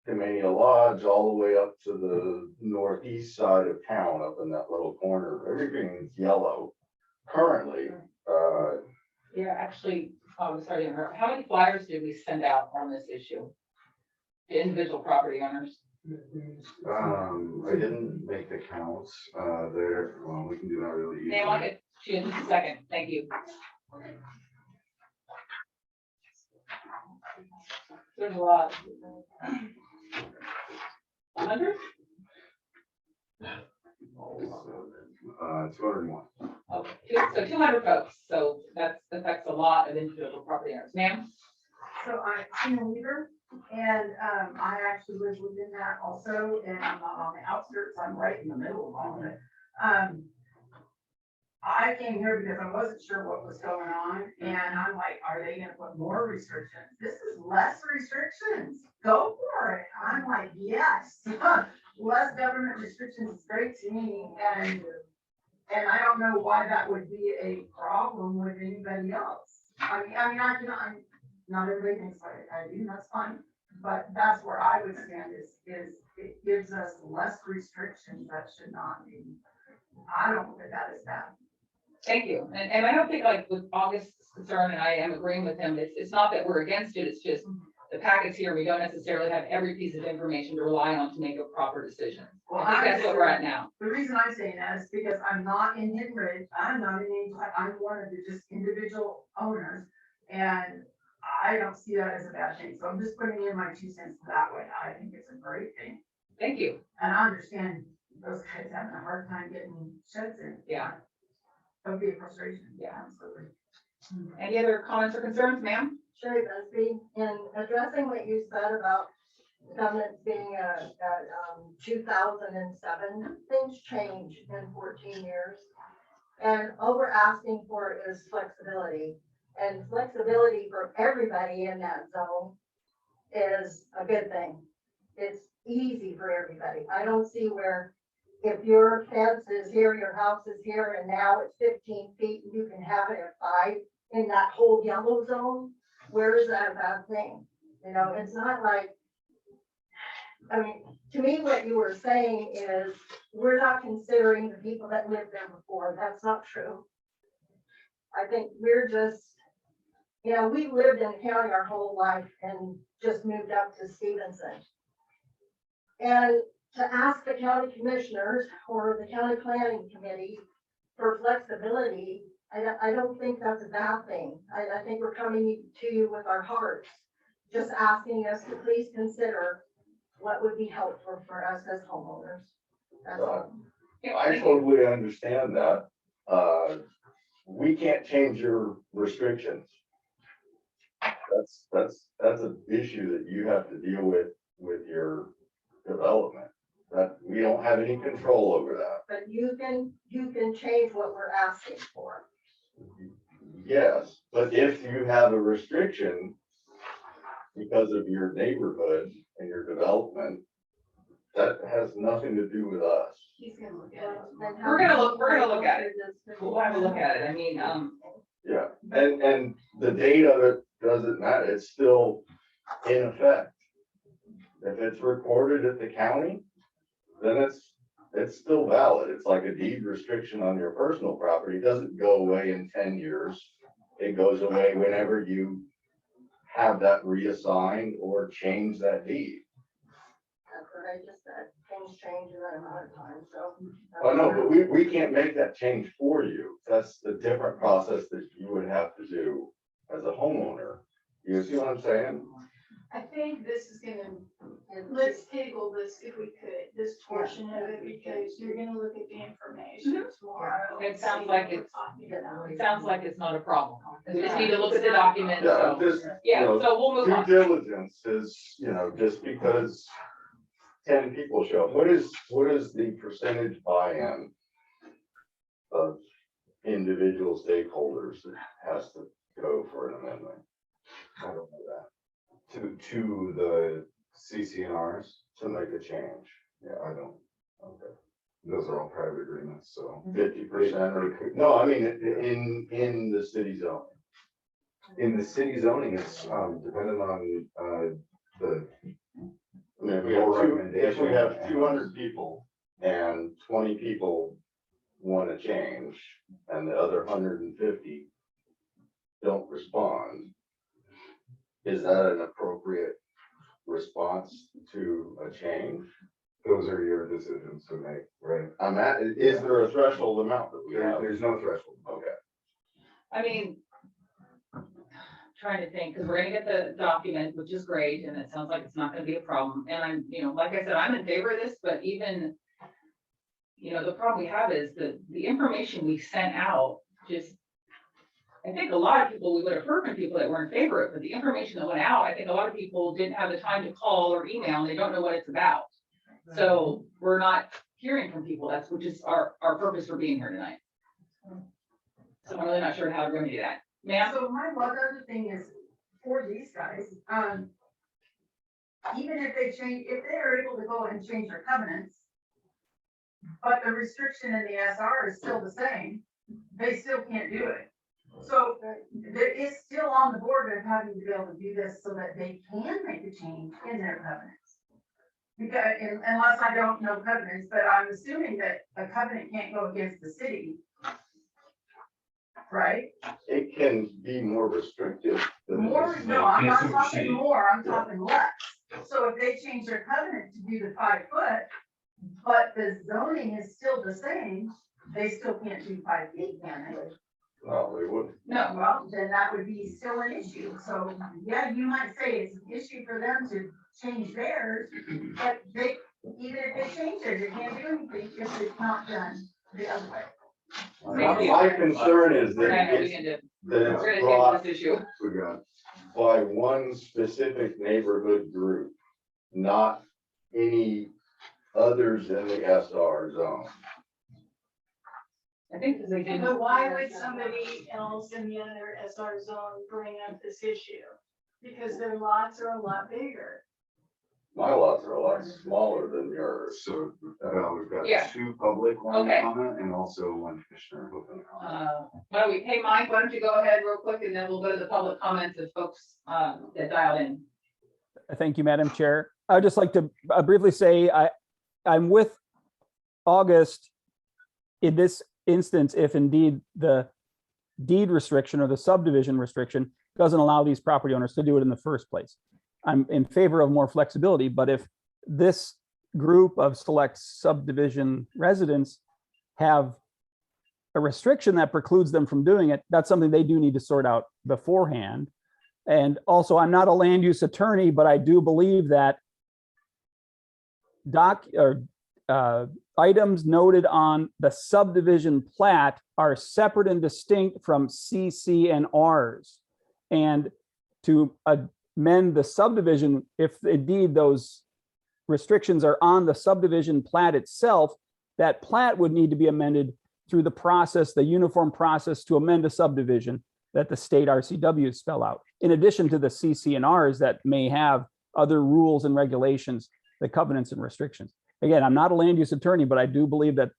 Skamania Lodge, all the way up to the northeast side of town, up in that little corner, everything's yellow currently. Yeah, actually, sorry to interrupt. How many flyers did we send out on this issue? The individual property owners? I didn't make the counts, there, well, we can do that really easily. Name on it, she in just a second, thank you. There's a lot. 100? 201. Okay, so 200 folks, so that affects a lot of individual property owners. Ma'am? So I'm Tina Weaver, and I actually live within that also, and I'm not on the outskirts, I'm right in the middle of all of it. I came here because I wasn't sure what was going on, and I'm like, are they gonna put more restrictions? This is less restrictions, go for it. I'm like, yes, less government restrictions is great to me, and I don't know why that would be a problem with anybody else. I'm not everybody thinks like I do, that's fine, but that's where I would stand is it gives us less restrictions that should not be. I don't think that is bad. Thank you. And I don't think, like with August's concern, and I am agreeing with him, it's not that we're against it, it's just the packets here, we don't necessarily have every piece of information to rely on to make a proper decision. Well, I think that's what we're at now. The reason I'm saying that is because I'm not in Hidden Ridge, I'm not in any, I'm one of the just individual owners, and I don't see that as a bad thing, so I'm just putting in my 2 cents that way. I think it's a great thing, Thank you. and I understand those guys having a hard time getting sheds in. Yeah. That'd be a frustration. Yeah. Absolutely. Any other comments or concerns, ma'am? Sherry Busby, in addressing what you said about covenants being at 2007, things change in 14 years. And all we're asking for is flexibility. And flexibility for everybody in that zone is a good thing. It's easy for everybody. I don't see where if your fence is here, your house is here, and now it's 15 feet, and you can have it at 5 in that whole yellow zone, where is that a bad thing? You know, it's not like, I mean, to me, what you were saying is, we're not considering the people that lived there before. That's not true. I think we're just, you know, we lived in the county our whole life and just moved up to Stevenson. And to ask the county commissioners or the county planning committee for flexibility, I don't think that's a bad thing. I think we're coming to you with our hearts, just asking us to please consider what would be helpful for us as homeowners. That's all. I totally understand that. We can't change your restrictions. That's an issue that you have to deal with your development. That we don't have any control over that. But you can change what we're asking for. Yes, but if you have a restriction because of your neighborhood in your development, that has nothing to do with us. He's gonna look at it. We're gonna look at it. We'll have a look at it. I mean, Yeah, and the date of it doesn't matter, it's still in effect. If it's recorded at the county, then it's still valid. It's like a deed restriction on your personal property. It doesn't go away in 10 years. It goes away whenever you have that reassigned or change that deed. That's what I just said, things change in that amount of time, so. Oh, no, but we can't make that change for you. That's the different process that you would have to do as a homeowner. You see what I'm saying? I think this is gonna, let's table this if we could, this portion of it, because you're gonna look at the information tomorrow. it sounds like it's, Talking about it. it sounds like it's not a problem. We just need to look at the document, Yeah, so, just, yeah, you know, so we'll move due on. diligence is, just because 10 people show up, what is the percentage buy-in of individual stakeholders that has to go for an amendment? I don't know that. To the CCNRs, To make a change. yeah, I don't, Okay. those are all private agreements, so. 50% or, no, I mean, in the city zone. In the city zoning, it's, dependent on, the, I mean, if we have 200 people and 20 people want to change and the other 150 don't respond, is that an appropriate response to a change? those are your decisions to make, right? Is there a threshold amount that we have? There's no threshold. Okay. I mean, trying to think, because we're gonna get the document, which is great, and it sounds like it's not gonna be a problem. And I'm, like I said, I'm in favor of this, but even, the problem we have is that the information we sent out just, I think a lot of people, we would have heard from people that were in favor of it, but the information that went out, I think a lot of people didn't have the time to call or email, and they don't know what it's about. So we're not hearing from people, which is our purpose for being here tonight. So I'm really not sure how to remedy that. Ma'am? So my one other thing is for these guys, even if they are able to go and change their covenants, but the restriction in the SR is still the same, they still can't do it. So there is still on the board of having to be able to do this so that they can make a change in their covenants. Because unless I don't know covenants, but I'm assuming that a covenant can't go against the city. Right? It can be more restrictive. than it More, is. no, I'm not Can't talking supersede. more, I'm talking less. So if they change their covenant to do the 5 foot, but the zoning is still the same, they still can't do 5 feet, can they? No, they wouldn't. No, Well, then that would be still an issue. So, yeah, you might say it's an issue for them to change theirs, but even if they change theirs, they can't do anything if it's not done the other way. My concern is we're that gonna, we it's, can do, that we're it's gonna table brought this issue. We got, by one specific neighborhood group, not any others in the SR zone. I think because they didn't. But why would somebody else in the other SR zone bring up this issue? Because their lots are a lot bigger. My lots are a lot smaller than yours. so, we've got Yeah. 2 public ones Okay. comment and also 1 commissioner open comment. Why don't we, hey, Mike, why don't you go ahead real quick and then we'll go to the public comments of folks that dialed in. Thank you, Madam Chair. I would just like to briefly say I'm with August in this instance, if indeed the deed restriction or the subdivision restriction doesn't allow these property owners to do it in the first place. I'm in favor of more flexibility, but if this group of select subdivision residents have a restriction that precludes them from doing it, that's something they do need to sort out beforehand. And also, I'm not a land use attorney, but I do believe that items noted on the subdivision plat are separate and distinct from CC&Rs. And to amend the subdivision, if indeed those restrictions are on the subdivision plat itself, that plat would need to be amended through the process, the uniform process to amend a subdivision that the state RCWs spell out, in addition to the CC&Rs that may have other rules and regulations, the covenants and restrictions. Again, I'm not a land use attorney, but I do believe that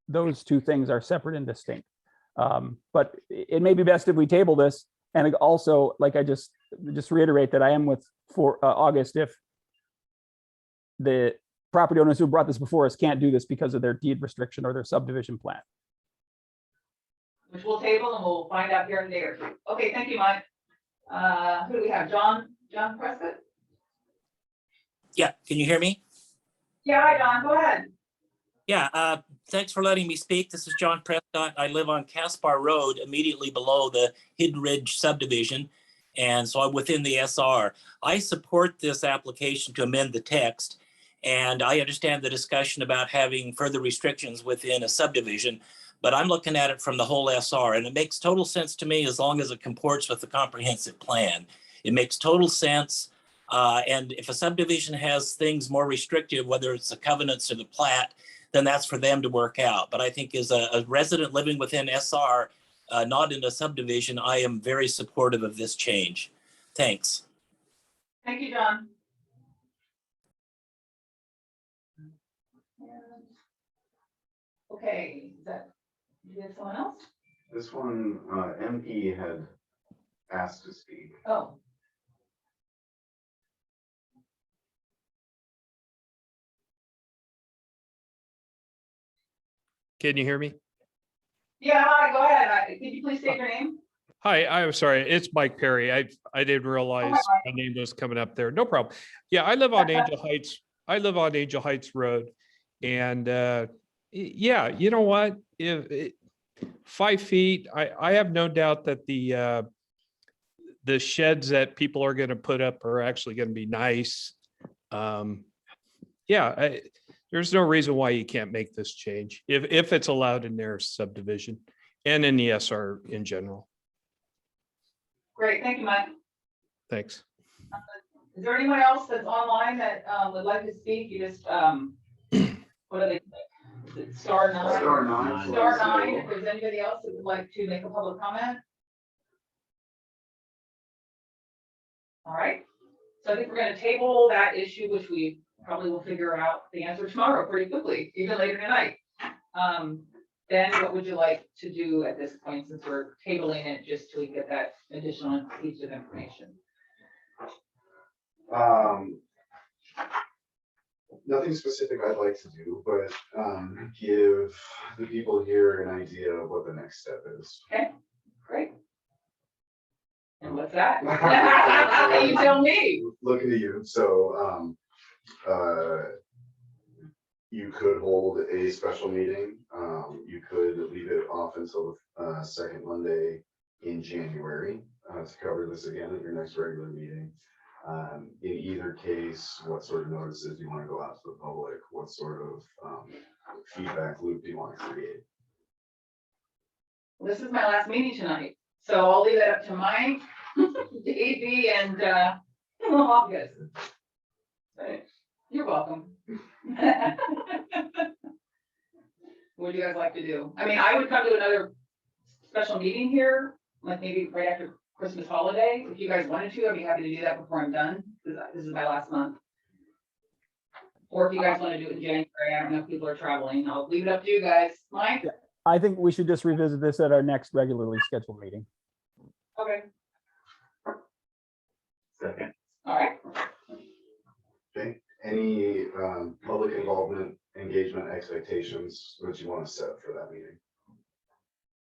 those two things are separate and distinct. But it may be best if we table this. And also, like I just reiterate that I am with for August if the property owners who brought this before us can't do this because of their deed restriction or their subdivision plan. Which we'll table and we'll find out here in a day or two. Okay, thank you, Mike. Who do we have? John Prescott? Yeah, can you hear me? Yeah, hi, John, go ahead. Yeah, thanks for letting me speak. This is John Prescott. I live on Caspar Road, immediately below the Hidden Ridge subdivision. And so I'm within the SR. I support this application to amend the text. And I understand the discussion about having further restrictions within a subdivision, but I'm looking at it from the whole SR. And it makes total sense to me as long as it comports with the comprehensive plan. It makes total sense. And if a subdivision has things more restrictive, whether it's the covenants or the plat, then that's for them to work out. But I think as a resident living within SR, not in a subdivision, I am very supportive of this change. Thanks. Thank you, John. Okay, do you have someone else? This one, MP had asked to speak. Oh, Can you hear me? yeah, hi, go ahead. Could you please state your name? Hi, I'm sorry. It's Mike Perry. I didn't realize my name was coming up there. No problem. Yeah, I live on Angel Heights. I live on Angel Heights Road. And yeah, you know what? If 5 feet, I have no doubt that the sheds that people are going to put up are actually going to be nice. Yeah, there's no reason why you can't make this change if it's allowed in their subdivision and in the SR in general. Great, thank you, Mike. Thanks. Is there anyone else that's online that would like to speak? You just, what are they? Is it star 9? Star 9. Star 9, if there's anybody else that would like to make a public comment. All right, so I think we're gonna table that issue, which we probably will figure out the answer tomorrow pretty quickly, even later tonight. Ben, what would you like to do at this point, since we're tabling it just to get that additional piece of information? Nothing specific I'd like to do, but give the people here an idea of what the next step is. Okay, great. And what's that? You tell me. Looking to you. So you could hold a special meeting. You could leave it off until the second Monday in January to cover this again at your next regular meeting. In either case, what sort of notices do you want to go out to the public? What sort of feedback loop do you want to create? This is my last meeting tonight, so I'll leave it up to Mike, Davey, and August. You're welcome. What do you guys like to do? I mean, I would come to another special meeting here, like maybe right after Christmas holiday. If you guys wanted to, I'd be happy to do that before I'm done, because this is my last month. Or if you guys want to do it in January, I don't know if people are traveling. I'll leave it up to you guys. Mike? Yeah. I think we should just revisit this at our next regularly scheduled meeting. Okay, Second. all right. Okay. Any public involvement, engagement expectations that you want to set for that meeting?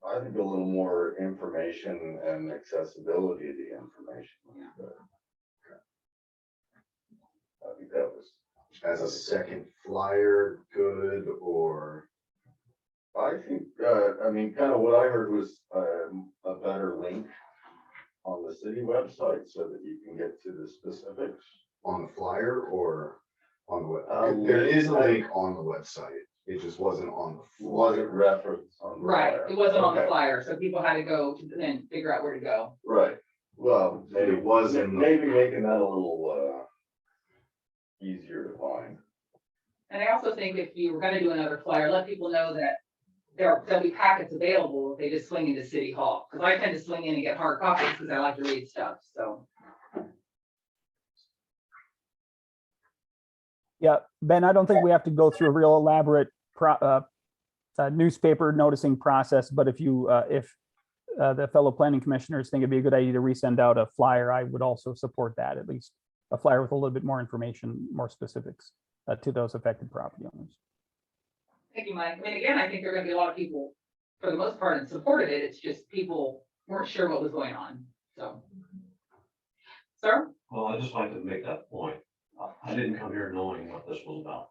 I think a little more information and accessibility of the information. I think that was. As a second flyer, good, or? I think, I mean, kind of what I heard was a better link on the city website so that you can get to the specifics. On the flyer or on the web? There is a link on the website. It just wasn't on the Wasn't flyer. referenced on the Right, flyer. it wasn't on the Okay. flyer, so people had to go to then figure out where to go. Right, well, maybe, It was in the- maybe making that a little easier to find. And I also think if you were gonna do another flyer, let people know that there'll be packets available if they just swing into City Hall. Cause I tend to swing in and get hard copies because I like to read stuff, so. Yeah, Ben, I don't think we have to go through a real elaborate newspaper noticing process, but if you, if the fellow planning commissioners think it'd be a good idea to resend out a flyer, I would also support that, at least a flyer with a little bit more information, more specifics to those affected property owners. Thank you, Mike. I mean, again, I think there are gonna be a lot of people, for the most part, that supported it. It's just people weren't sure what was going on, so. Sir? Well, I'd just like to make that point. I didn't come here knowing what this was about.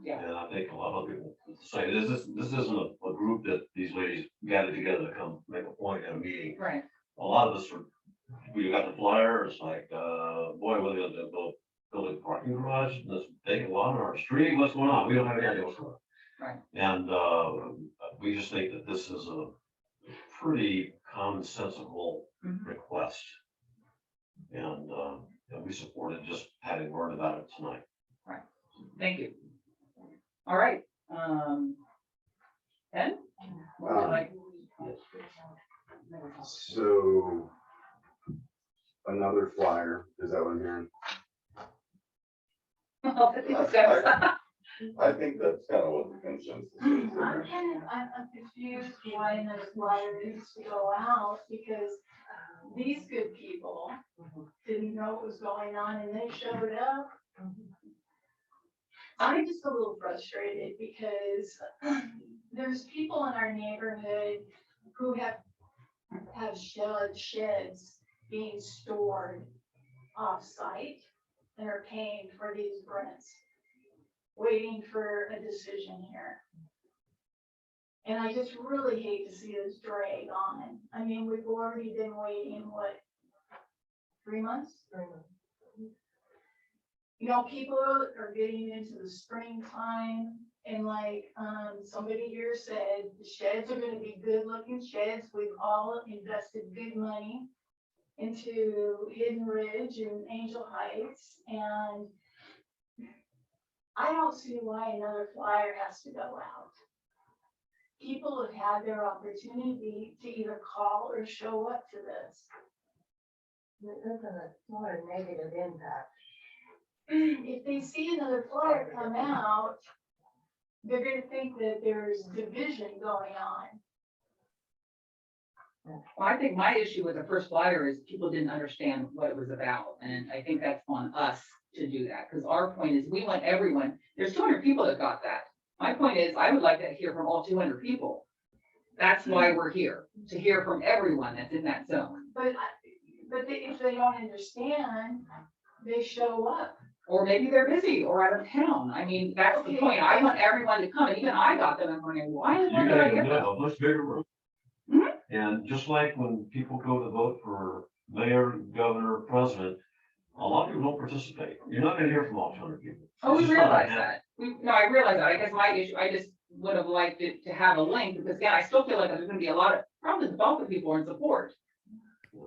Yeah. And I think a lot of people say, this isn't a group that these ladies gathered together to come make a point at a meeting. Right. A lot of us are, we got the flyer, it's like, boy, we're gonna build a parking garage, this vacant lot on our street, what's going on? We don't have any idea what's going on. Right. And we just think that this is a pretty commonsensical request. And we supported just having word about it tonight. Right. Thank you. All right. Ed? What would you like? So another flyer, is that what I'm hearing? I think that's kind of what the consensus is. I'm confused why another flyer needs to go out, because these good people didn't know what was going on and they showed up. I'm just a little frustrated because there's people in our neighborhood who have sheds being stored off-site and are paying for these rents, waiting for a decision here. And I just really hate to see this drag on. I mean, we've already been waiting, what, 3 months? 3 months. You know, people are getting into the springtime, and like somebody here said, the sheds are gonna be good looking sheds. We've all invested good money into Hidden Ridge and Angel Heights, and I don't see why another flyer has to go out. People have had their opportunity to either call or show up to this. It isn't not a negative impact. If they see another flyer come out, they're gonna think that there's division going on. Well, I think my issue with the first flyer is people didn't understand what it was about, and I think that's on us to do that, because our point is we want everyone, there's 200 people that got that. My point is, I would like to hear from all 200 people. That's why we're here, to hear from everyone that's in that zone. But if they don't understand, they show up. Or maybe they're busy or out of town. I mean, that's the point. I want everyone to come, and even I got them and wondering, why is You one gotta guy have a much bigger room. And just like when people go to vote for mayor, governor, president, a lot of people don't participate. You're not gonna hear from all 200 people. Oh, we It's just not realize gonna that. No, I realize that. I guess my issue, I just would have liked it to have a link, because again, I still feel like there's gonna be a lot of, probably the bulk of people are in support.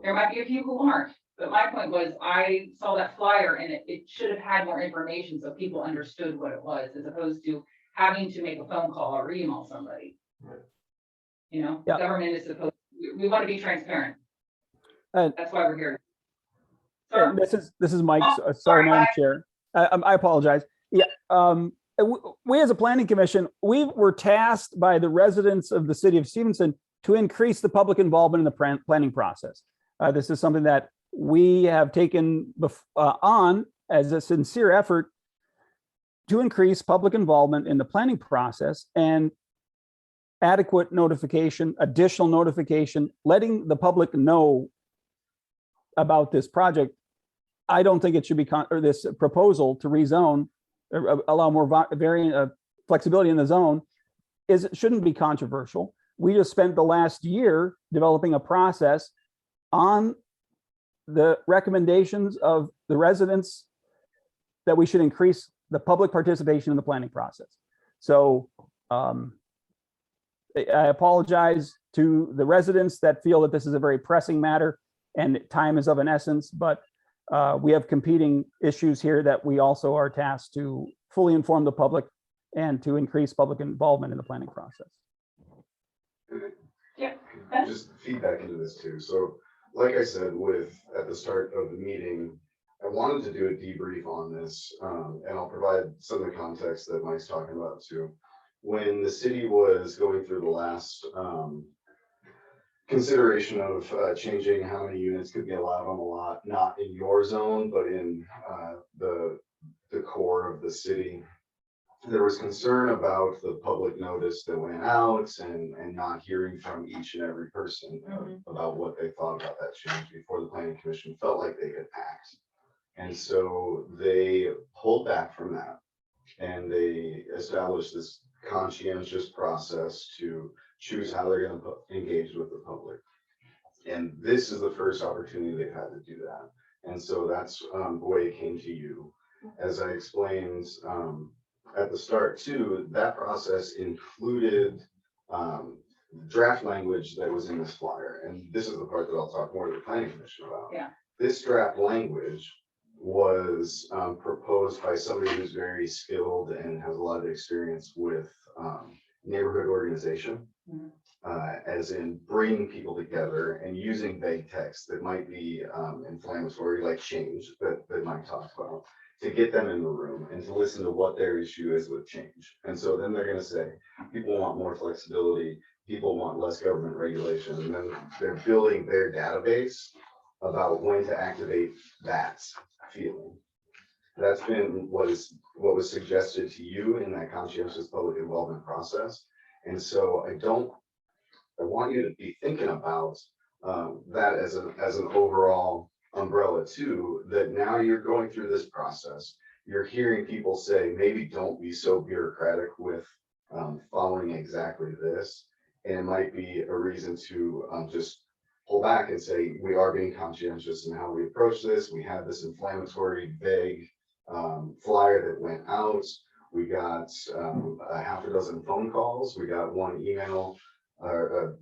There might be a few who aren't, but my point was, I saw that flyer and it should have had more information so people understood what it was, as opposed to having to make a phone call or email somebody. Right. You know, Yeah. government is supposed, we want to be transparent. And- That's why we're here. Yeah, Sir? this is Mike, Oh, sorry, sorry, Madam Mike. Chair. I apologize. Yeah, we as a planning commission, we were tasked by the residents of the city of Stevenson to increase the public involvement in the planning process. This is something that we have taken on as a sincere effort to increase public involvement in the planning process, and adequate notification, additional notification, letting the public know about this project. I don't think it should be, or this proposal to rezone, or allow more variant flexibility in the zone, shouldn't be controversial. We just spent the last year developing a process on the recommendations of the residents that we should increase the public participation in the planning process. So I apologize to the residents that feel that this is a very pressing matter and time is of an essence, but we have competing issues here that we also are tasked to fully inform the public and to increase public involvement in the planning process. Yeah. Just feedback into this too. So like I said, at the start of the meeting, I wanted to do a debrief on this, and I'll provide some of the context that Mike's talking about too. When the city was going through the last consideration of changing how many units could be allowed on the lot, not in your zone, but in the core of the city, there was concern about the public notice that went out and not hearing from each and every person about what they thought about that change before the planning commission felt like they could act. And so they pulled back from that and they established this conscientious process to choose how they're going to engage with the public. And this is the first opportunity they've had to do that. And so that's the way it came to you. As I explained at the start too, that process included draft language that was in this flyer. And this is the part that I'll talk more to the planning commission about. Yeah. This draft language was proposed by somebody who's very skilled and has a lot of experience with neighborhood organization, as in bringing people together and using vague text that might be inflammatory, like change that Mike talked about, to get them in the room and to listen to what their issue is with change. And so then they're going to say, people want more flexibility, people want less government regulation, and then they're building their database about when to activate that feeling. That's been what was suggested to you in that conscientious public involvement process. And so I want you to be thinking about that as an overall umbrella too, that now you're going through this process, you're hearing people say, maybe don't be so bureaucratic with following exactly this. And it might be a reason to just pull back and say, we are being conscientious in how we approach this. We have this inflammatory, vague flyer that went out. We got a half a dozen phone calls. We got one email, a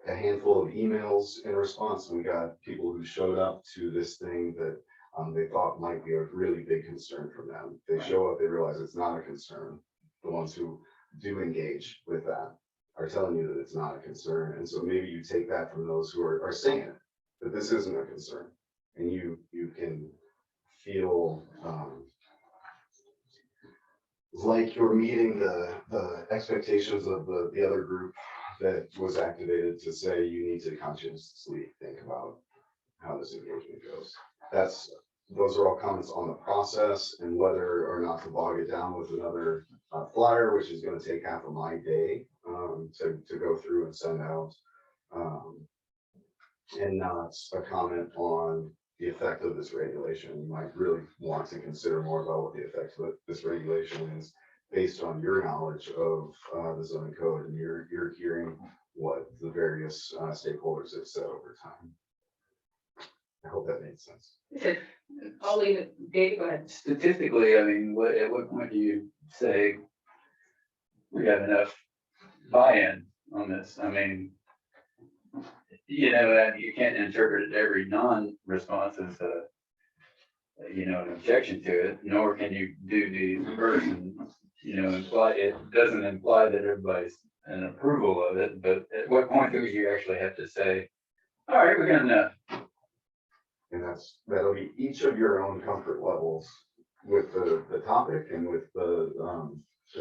handful of emails in response. We got people who showed up to this thing that they thought might be a really big concern from them. They show up, they realize it's not a concern. The ones who do engage with that are telling you that it's not a concern. And so maybe you take that from those who are saying it, that this isn't a concern. And you can feel like you're meeting the expectations of the other group that was activated to say you need to conscientiously think about how this engagement goes. Those are all comments on the process and whether or not to bog it down with another flyer, which is going to take half of my day to go through and send out, and not a comment on the effect of this regulation. You might really want to consider more about what the effect of this regulation is based on your knowledge of the zoning code, and you're hearing what the various stakeholders have said over time. I hope that made sense. I'll leave it. Dave, go ahead. Statistically, I mean, at what point do you say we have enough buy-in on this? I mean, you know, you can't interpret every non-response as an objection to it, nor can you do the reverse and, it doesn't imply that everybody's an approval of it, but at what point do you actually have to say, all right, we're gonna. And that'll be each of your own comfort levels with the topic and with the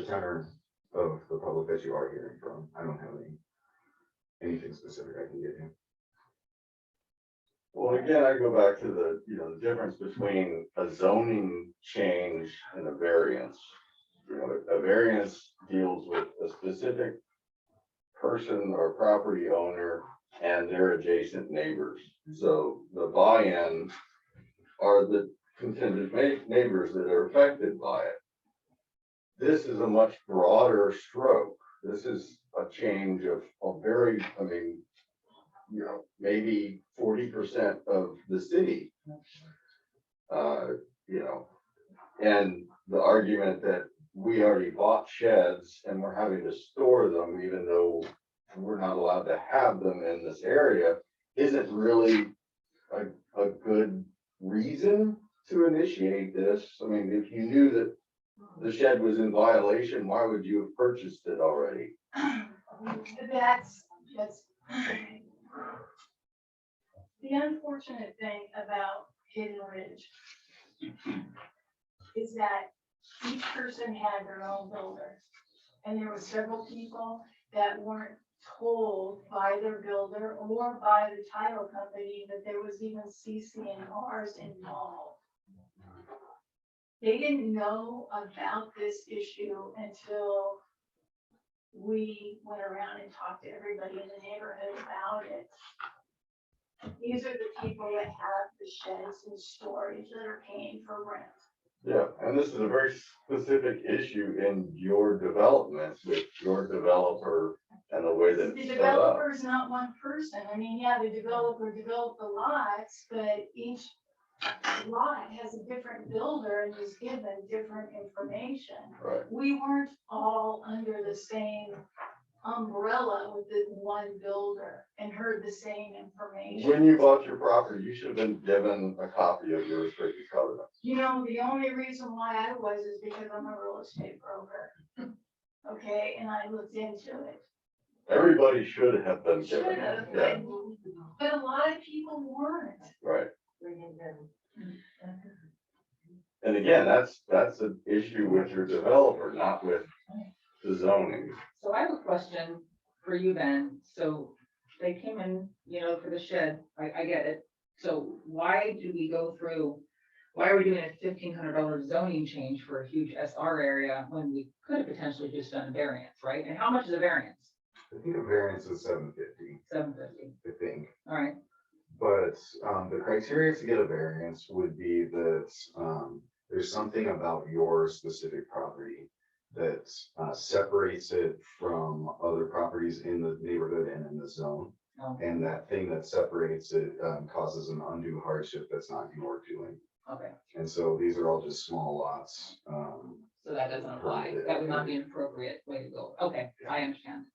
tenor of the public that you are hearing from. I don't have anything specific I can give you. Well, again, I go back to the difference between a zoning change and a variance. A variance deals with a specific person or property owner and their adjacent neighbors. So the buy-in are the contingent neighbors that are affected by it. This is a much broader stroke. This is a change of very, maybe 40% of the city. And the argument that we already bought sheds and we're having to store them, even though we're not allowed to have them in this area, isn't really a good reason to initiate this. I mean, if you knew that the shed was in violation, why would you have purchased it already? That's the unfortunate thing about Hidden Ridge is that each person had their own builder. And there were several people that weren't told by their builder or by the title company that there was even CCNRs involved. They didn't know about this issue until we went around and talked to everybody in the neighborhood about it. These are the people that have the sheds and storage that are paying for rent. Yeah, and this is a very specific issue in your development with your developer and the way that The it's set up. developer is not one person. I mean, yeah, the developer developed the lots, but each lot has a different builder and is given different information. Right. We weren't all under the same umbrella with the one builder and heard the same information. When you bought your property, you should have been given a copy of your restricted covenants. You know, the only reason why I was is because I'm a real estate broker. Okay, and I looked into it. Everybody should have been Should given, have, yeah, but a lot of people weren't. right. And again, that's an issue with your developer, not with the zoning. So I have a question for you then. So they came in, you know, for the shed, I get it. So why do we go through, why are we doing a $1,500 zoning change for a huge SR area when we could have potentially just done a variance, right? And how much is a variance? I think a variance is $750, $750. I think. All right. But the criteria to get a variance would be that there's something about your specific property that separates it from other properties in the neighborhood and in the zone. Oh, And that thing that separates it causes an undue hardship that's not your doing. okay. And so these are all just small lots. So that doesn't apply. That would not be an appropriate way to go. Okay, I understand.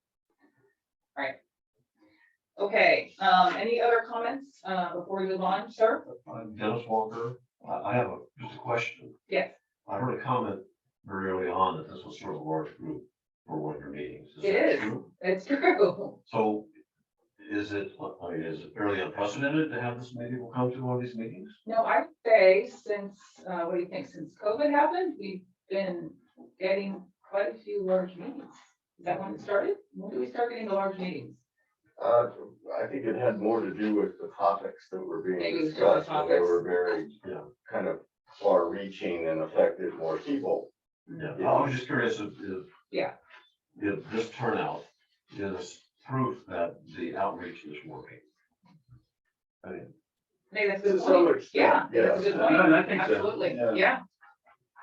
All right. Okay, any other comments before we move on, sir? Dennis Walker, I have just a question. Yes. I heard a comment very early on that this was sort of a large group for one of your meetings. It that is. true? It's true. So is it fairly unprecedented to have this many people come to one of these meetings? No, I'd say since, what do you think, since COVID happened, we've been getting quite a few large meetings. Is that when it started? When did we start getting the large meetings? I think it had more to do with the topics that were being Maybe it was just the discussed, and they topics. were very, kind of far reaching and affected more people. Yeah, I was just curious if Yeah. if this turnout is proof that the outreach is working. I mean, Maybe that's a To good some point. extent, Yeah, that's a yes. good point. I think so. Absolutely, Yeah. yeah.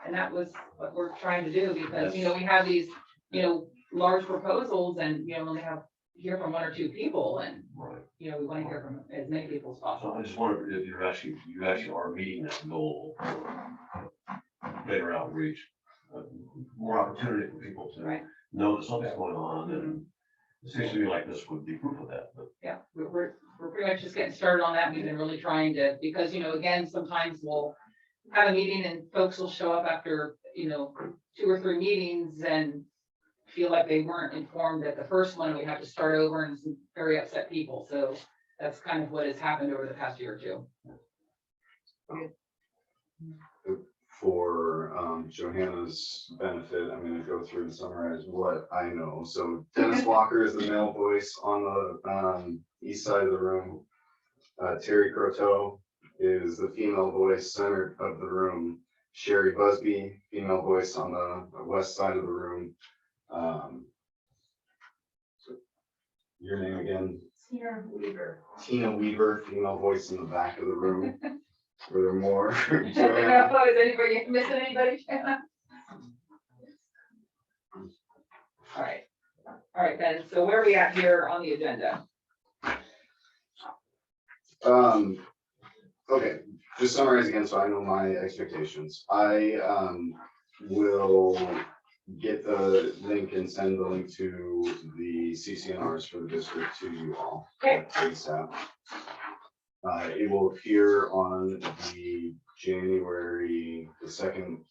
And that was what we're trying to do because, you know, we have these, you know, large proposals and, you know, only have, hear from one or two people and, right. you know, we want to hear from as many people as possible. So I just wondered if you actually are meeting that goal for greater outreach, more opportunity for people to Right. know that something's going on, and it seems to me like this would be proof of that, but. Yeah, we're pretty much just getting started on that. We've been really trying to, because, you know, again, sometimes we'll have a meeting and folks will show up after, you know, 2 or 3 meetings and feel like they weren't informed at the first one. We have to start over and some very upset people. So that's kind of what has happened over the past year or two. For Johanna's benefit, I'm gonna go through and summarize what I know. So Dennis Walker is the male voice on the east side of the room. Terry Croteau is the female voice center of the room. Sherry Busby, female voice on the west side of the room. So your name again? Tina Weaver. Tina Weaver, female voice in the back of the room. Were there more? Is anybody missing anybody, Shanna? All right, then. So where are we at here on the agenda? Okay, just summarize again, so I know my expectations. I will get the link and send the link to the CCNRs for the district to you all. Okay. ASAP. It will appear on the second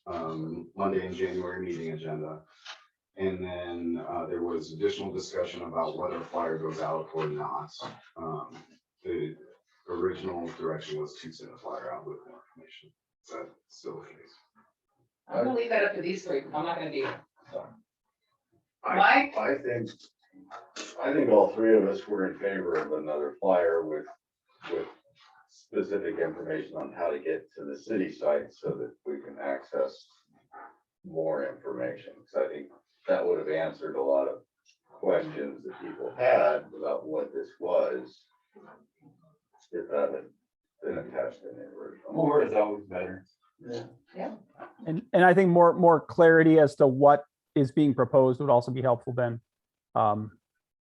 Monday in January meeting agenda. And then there was additional discussion about whether a flyer goes out or not. The original direction was to send a flyer out with more information. Is that still the case? I'm gonna leave that up to these three, I'm not gonna be. I Mike? I think all three of us were in favor of another flyer with specific information on how to get to the city site so that we can access more information. Because I think that would have answered a lot of questions that people had about what this was. If that had been attached in the original. More is always better. And I think more clarity as to what is being proposed would also be helpful then.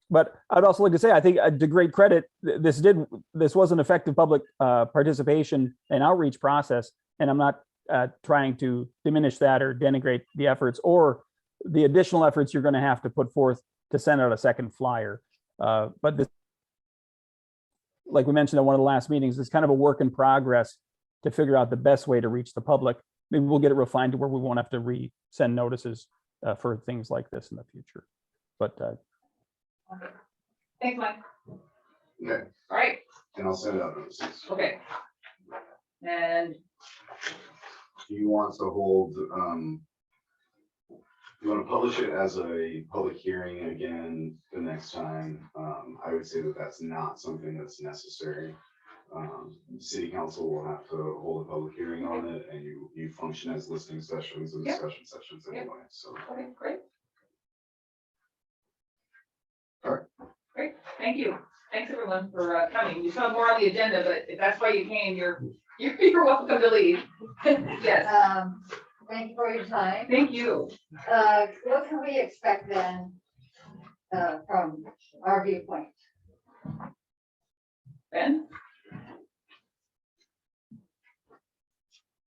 But I'd also like to say, I think to great credit, this was an effective public participation and outreach process. And I'm not trying to diminish that or denigrate the efforts or the additional efforts you're going to have to put forth to send out a second flyer. But this, like we mentioned at one of the last meetings, is kind of a work in progress to figure out the best way to reach the public. Maybe we'll get it refined to where we won't have to resend notices for things like this in the future. But Thanks, Mike. Okay, All right, and I'll send out notices. okay. And Do you want to hold, you want to publish it as a public hearing again the next time? I would say that that's not something that's necessary. City council will have to hold a public hearing on it, and you function as listening sessions and Yeah. discussion sessions anyway, so. okay, great. All right. Great, thank you. Thanks, everyone, for coming. You saw more on the agenda, but if that's why you came, you're welcome to leave. Yes, Thank you for your time. thank you. What can we expect then, from our viewpoint? Ben?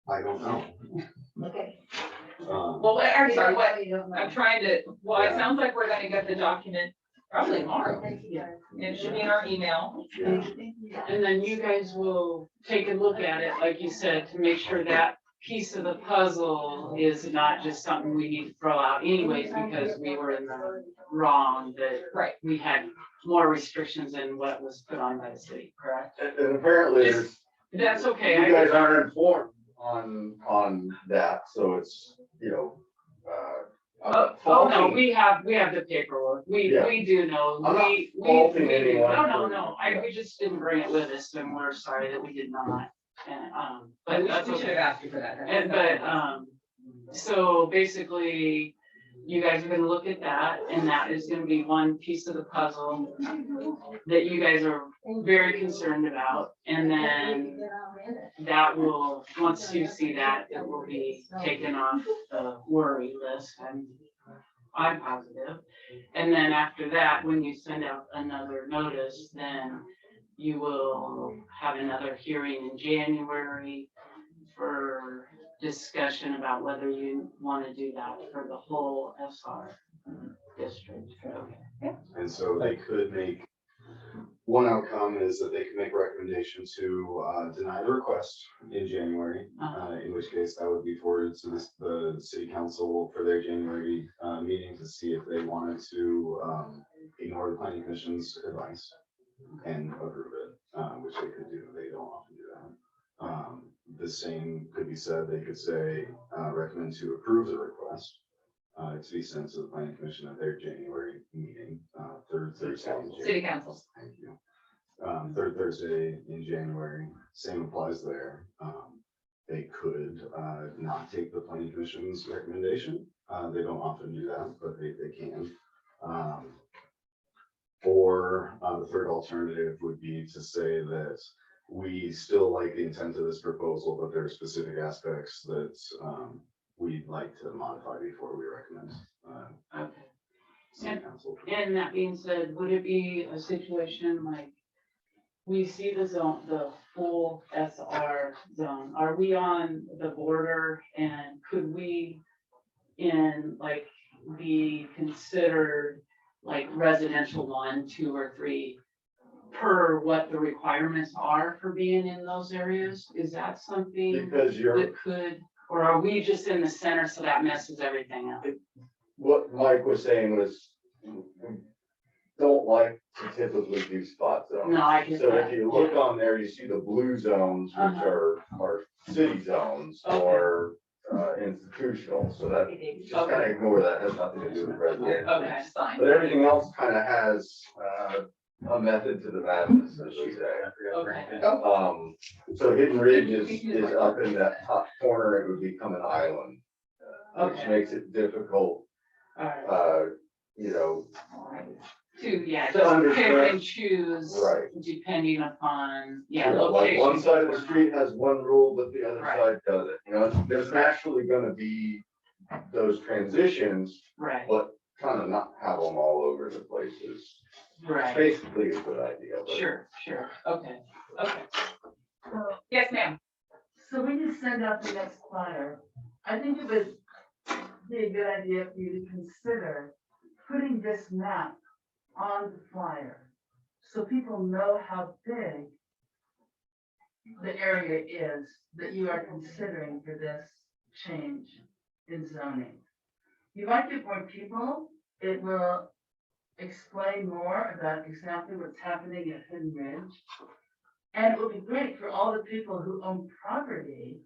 I don't know. Okay. Well, I'm sorry, what, You don't know. I'm trying to, well, it Yeah. sounds like we're gonna get the document probably tomorrow. It should be in our email. Yeah. And then you guys will take a look at it, like you said, to make sure that piece of the puzzle is not just something we need to throw out anyways, because we were in the wrong, that Right. we had more restrictions than what was put on by the city, correct? And apparently there's, That's okay. you guys aren't informed on that, so it's, you know, Oh, no, we have the paperwork. Yeah. We do know. I'm not We faulting do. anyone No. We just didn't bring it with us, and we're sorry that we did not. And, but We that's should have okay. asked you for that. And, so basically, you guys are gonna look at that, and that is gonna be one piece of the puzzle that you guys are very concerned about. And then that will, once you see that, it will be taken off the worry list. I'm positive. And then after that, when you send out another notice, then you will have another hearing in January for discussion about whether you want to do that for the whole SR district. And so they could make, one outcome is that they could make recommendation to deny the request in January, in which case that would be forwarded to the city council for their January meeting to see if they wanted to ignore the planning commission's advice and approve it, which they could do. They don't often do that. The same could be said, they could say, recommend to approve the request to be sent to the planning commission at their January meeting, third Thursday. in January. City council. Thank you. Third Thursday in January, same applies there. They could not take the planning commission's recommendation. They don't often do that, but they can. Or the third alternative would be to say that we still like the intent of this proposal, but there are specific aspects that we'd like to modify before we recommend. Okay. City council. And that being said, would it be a situation like we see the zone, the full SR zone? Are we on the border, and could we be considered like residential 1, 2, or 3 per what the requirements are for being in those areas? Is that something because that could, or are we just in the center so that messes everything up? what Mike was saying was, don't like to typically do spot zones. No, I get So that, if you look on there, you see the blue zones, which Uh-huh. are city zones Okay. or institutional, so that, just kind of ignore that, has nothing to do with residential. Okay, fine. But everything else kind of has a method to the madness, as they say. Okay. So Hidden Ridge is up in that top corner, it would become an island. Which Okay. makes it difficult, All right. you know, To, yeah, To just pick understand. and choose. Right. Depending upon, yeah, like location. one side of the street has one rule, but the other Right. side doesn't. You know, there's naturally gonna be those transitions, Right, but kind of not have them all over the places. right. Basically a good idea. but- Sure, okay, okay. Yes, ma'am. So when you send out the next flyer, I think it would be a good idea for you to consider putting this map on the flyer. So people know how big the area is that you are considering for this change in zoning. You might get more people, it will explain more about exactly what's happening at Hidden Ridge. And it will be great for all the people who own property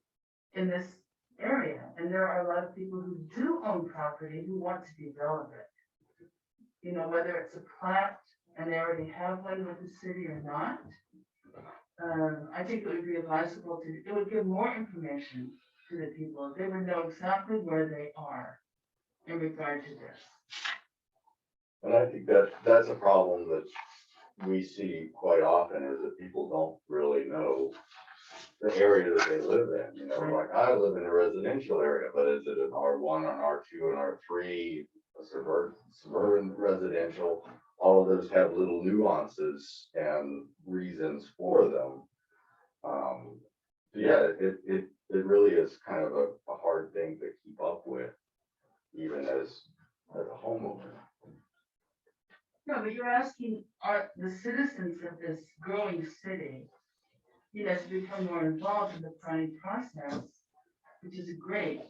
in this area. And there are a lot of people who do own property who want to develop it. You know, whether it's a plat and they already have one with the city or not. I think it would be advisable to, it would give more information to the people. They would know exactly where they are in regard to this. And I think that's a problem that we see quite often is that people don't really know the area that they live in, you know, like I live in a residential area, but is it an R1, an R2, an R3, a suburban residential? All of those have little nuances and reasons for them. Yeah, it really is kind of a hard thing to keep up with, even as a homeowner. No, but you're asking, are the citizens of this growing city, you know, to become more involved in the planning process, which is great.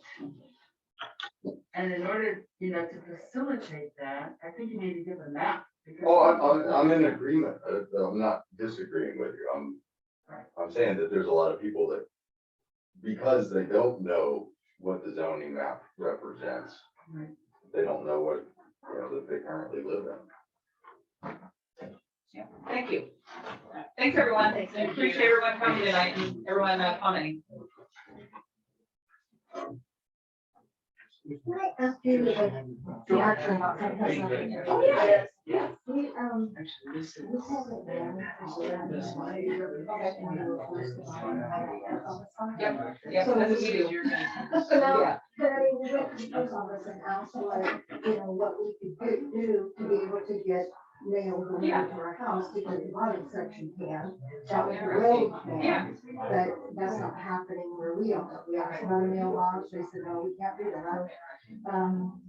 And in order, you know, to facilitate that, I think you need to give a map. because- Oh, I'm in agreement. I'm not disagreeing with you. I'm saying that there's a lot of people that, because they don't know what the zoning map represents, Right. they don't know what, you know, that they currently live in. Yeah, thank you. Thanks, everyone. I appreciate everyone coming tonight and everyone commenting. Can I ask you, you're actually not saying that's nothing. Oh, yeah. Yes. We, Actually, this is. we have it there. This one. Yep, yep, that's what we do. So, Yeah. but I mean, we went to the post office and asked like, you know, what we could do to be able to get mail delivered to our house, because the bottom section can, that was the road Yeah. can. But that's not happening where we are. We asked about a mailbox, they said, no, we can't do that.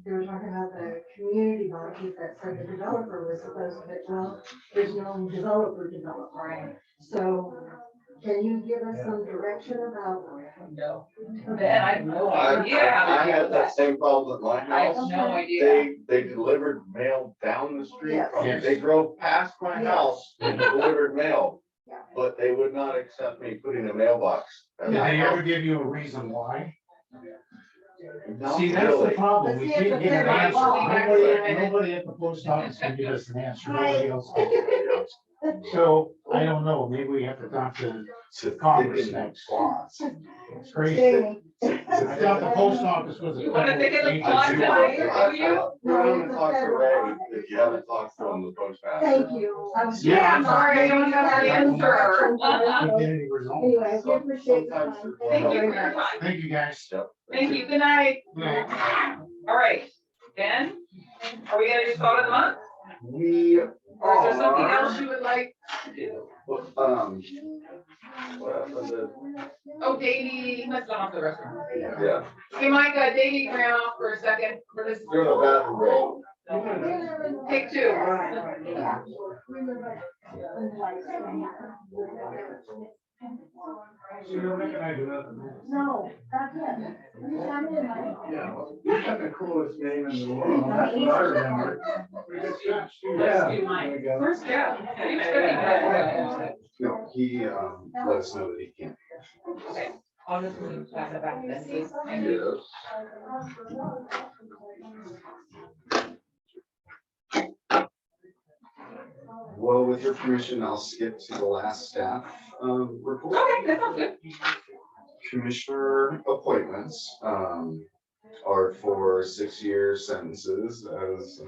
They were talking about the community boxes that said the developer was supposed to, well, there's no developer. Right. So can you give us some direction about? No. Ben, I have no I idea. how to I deal had with that same problem at my I have house. no idea. They delivered mail down the street. Yes. from me. They drove past my house and delivered mail, Yeah. but they would not accept me putting a mailbox. at Did my they ever house. give you a reason why? Not See, that's the really. problem. We Let's see if can't it's get an in answer. my Nobody at the post office can give us an answer. Nobody else. can. So I don't know, maybe we have to talk to Congress next. It's crazy. Jamie. I thought the post office was. You wanna think of the a plot federal tonight? agency. Do you? Go on and talk to Ray if you haven't talked to him, the postmaster. Thank you. I was. Yeah, I'm sorry, I don't have the answer. Community results. Anyway, we appreciate the time. Sometimes Thank you Thank you very for your much. time. Thank you, guys. Yep. Thank you, good night. All right, Ben, are we gonna do thought of the month? We Or is there something are. else you would like to do? What happened to- Oh, Davey, he must have gone off to the restroom. Yeah, Hey, Mike, Davey ran off for a second for this. you're in the bathroom break. Take two. Yeah. So you're making I do nothing. No, that's it. I'm in my. Yeah, well, you got the coolest name in the world. That's what I remember. Yeah. There we go. Where's Jeff? He's good. No, he, let us know that he can't. Okay, I'll just pass it back then. please. Thank Yes. you. Well, with your permission, I'll skip to the last staff, report. Okay, that sounds good. Commissioner appointments, are for 6-year sentences as,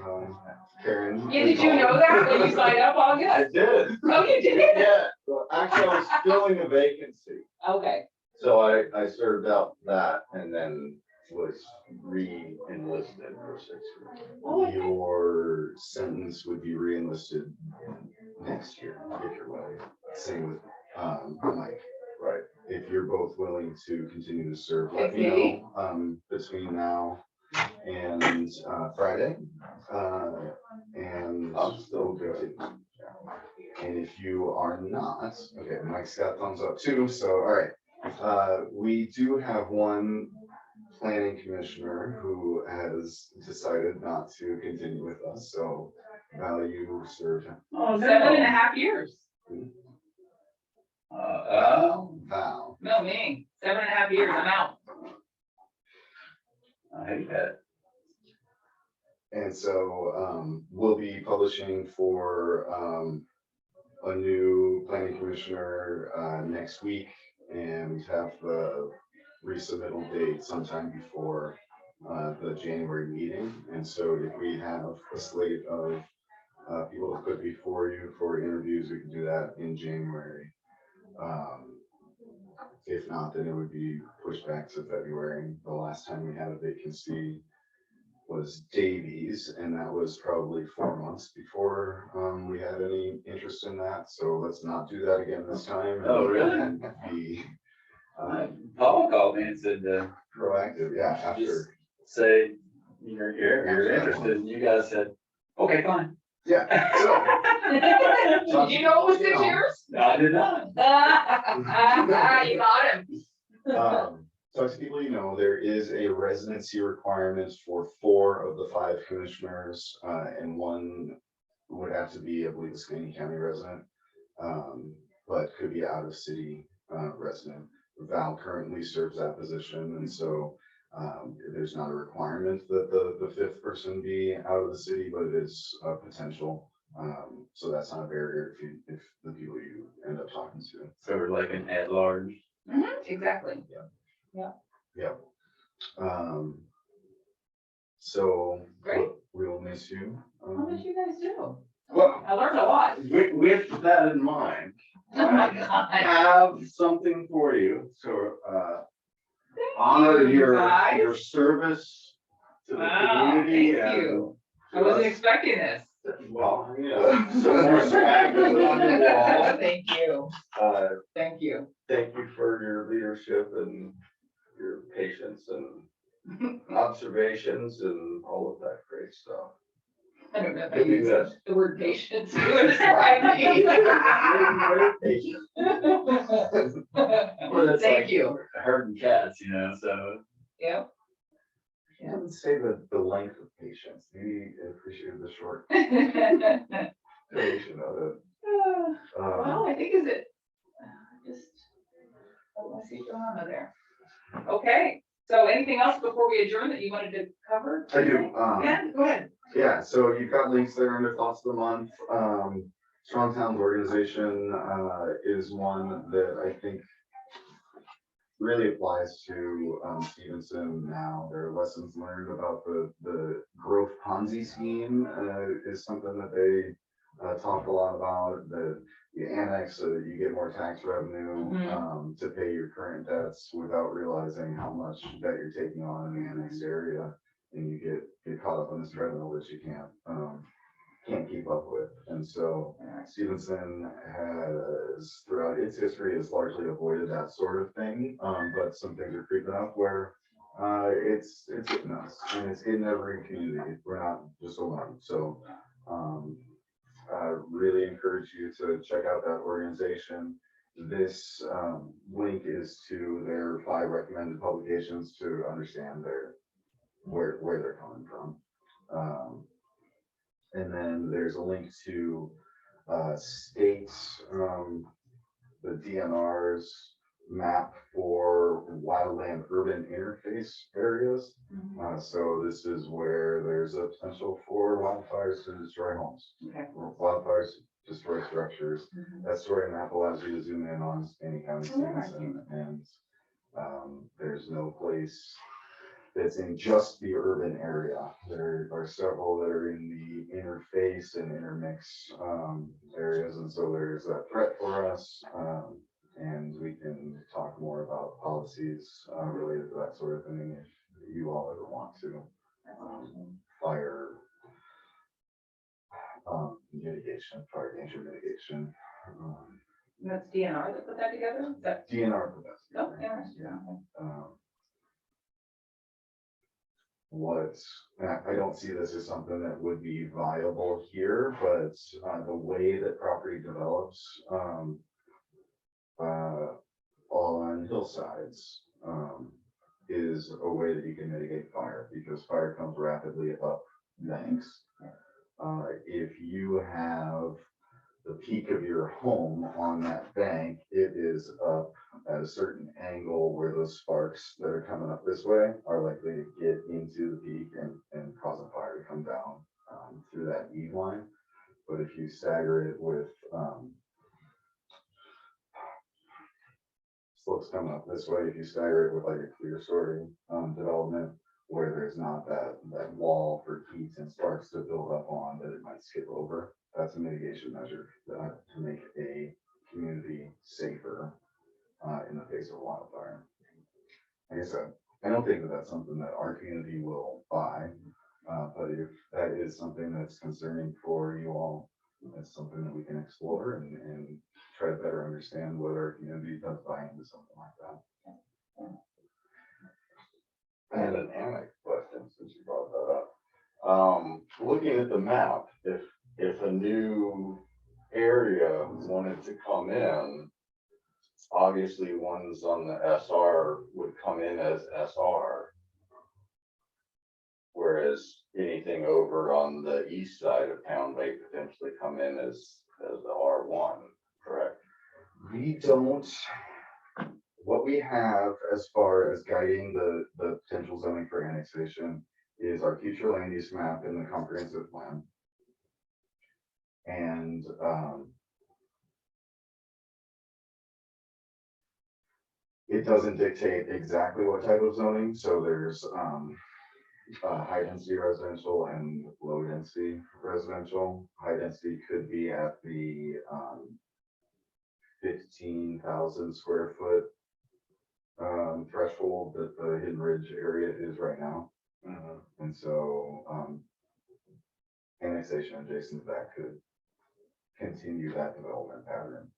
Karen. Yeah, did you know that when you signed up, I August? did. Oh, you did? Yeah, well, actually, I was filling a vacancy, Okay, so I served out that and then was re-enlisted for 6 years. Oh, okay. Your sentence would be re-enlisted next year, if you're willing. Same with, Mike. Right. If you're both willing to continue to serve, let me Okay. know, between now and, Friday. And I'm still good. and if you are not, okay, Mike's got thumbs up too, so, all right. We do have one planning commissioner who has decided not to continue with us, so Val, you served him. oh, 7.5 years. Val, No, me, 7.5 years, I'm out. I hate that. and so, we'll be publishing for, a new planning commissioner, next week, and have the resubmittal date sometime before, the January meeting. And so if we have a slate of, people to put before you for interviews, we can do that in January. If not, then it would be pushed back to February. The last time we had a vacancy was Davies, and that was probably 4 months before, we had any interest in that. So let's not do that again this time. Oh, really? And be, Paul called me and said, proactive, yeah, after. just say you're interested, and you guys said, okay, fine. Yeah, so. Did you know it was 6 years? No, I did not. You got him. So as people, there is a residency requirement for 4 of the 5 commissioners, and 1 would have to be, I believe, a Schenectady County resident, but could be out of city, resident. Val currently serves that position, and so, there's not a requirement that the 5th person be out of the city, but it is a potential. So that's not a barrier if the people you end up talking to. So we're like an at-large. Exactly. Yep. So. Great. We will miss you. How much you guys do? Well, I learned a lot. with that in mind, Oh my I God. have something for you to, honor your service to the Wow, community. thank and you. to I wasn't us. expecting this. Well, some more swag to put on your wall. Thank you. Uh, Thank you. Thank you for your leadership and your patience and observations and all of that great stuff. I don't know if I You'll be use missed. the word patience to describe me. Well, that's Thank like you. herding cats, so. Yep. I wouldn't say the length of patience, maybe appreciate the short duration of it. Well, I think is it, just, let's see what's going on there. Okay, so anything else before we adjourn that you wanted to cover? I do, Yeah, go ahead. yeah, so you've got links there under thoughts of the month. Strong Towns Organization, is one that I think really applies to, Stevenson now. There are lessons learned about the growth Ponzi scheme, is something that they, talk a lot about, that you annex so that you get more tax revenue, to pay your current debts without realizing how much debt you're taking on in the annexed area. And you get caught up on this treadmill that you can't keep up with. And so Stevenson has, throughout its history, has largely avoided that sort of thing. But some things are creeping up where, it's hitting us, and it's in every community. We're not just alone. So, I really encourage you to check out that organization. this link is to their 5 recommended publications to understand where they're coming from. And then there's a link to states, the DNR's map for wildland urban interface areas. So this is where there's a potential for wildfires to destroy homes. Okay. Wildfires destroy structures. That story map allows you to zoom in on any county scenes, and there's no place that's in just the urban area. There are several that are in the interface and intermix areas, and so there's a threat for us. And we can talk more about policies related to that sort of thing if you all ever want to. Fire mitigation, fire danger mitigation. That's DNR that put that together? Is that? DNR put that Oh, together. interesting. I don't see this as something that would be viable here, but the way that property develops on hillsides is a way that you can mitigate fire, because fire comes rapidly up banks. If you have the peak of your home on that bank, it is up at a certain angle where those sparks that are coming up this way are likely to get into the peak and cause a fire to come down through that eve line. But if you stagger it with slopes coming up this way, if you stagger it with like a clear story development where there's not that wall for heat and sparks to build up on that it might skip over, that's a mitigation measure to make a community safer in the face of wildfire. Like I said, I don't think that that's something that our community will buy, but if that is something that's concerning for you all, that's something that we can explore and try to better understand whether our community does buy into something like that. I had an annex question since you brought that up. Looking at the map, if a new area wanted to come in, obviously ones on the SR would come in as SR. Whereas anything over on the east side of town may potentially come in as the R1, correct? We don't, what we have as far as guiding the potential zoning for annexation is our future land use map and the comprehensive plan. And it doesn't dictate exactly what type of zoning. So there's high density residential and low density residential. High density could be at the 15,000 square foot threshold that the Hidden Ridge area is right now. And so annexation adjacent to that could continue that development pattern.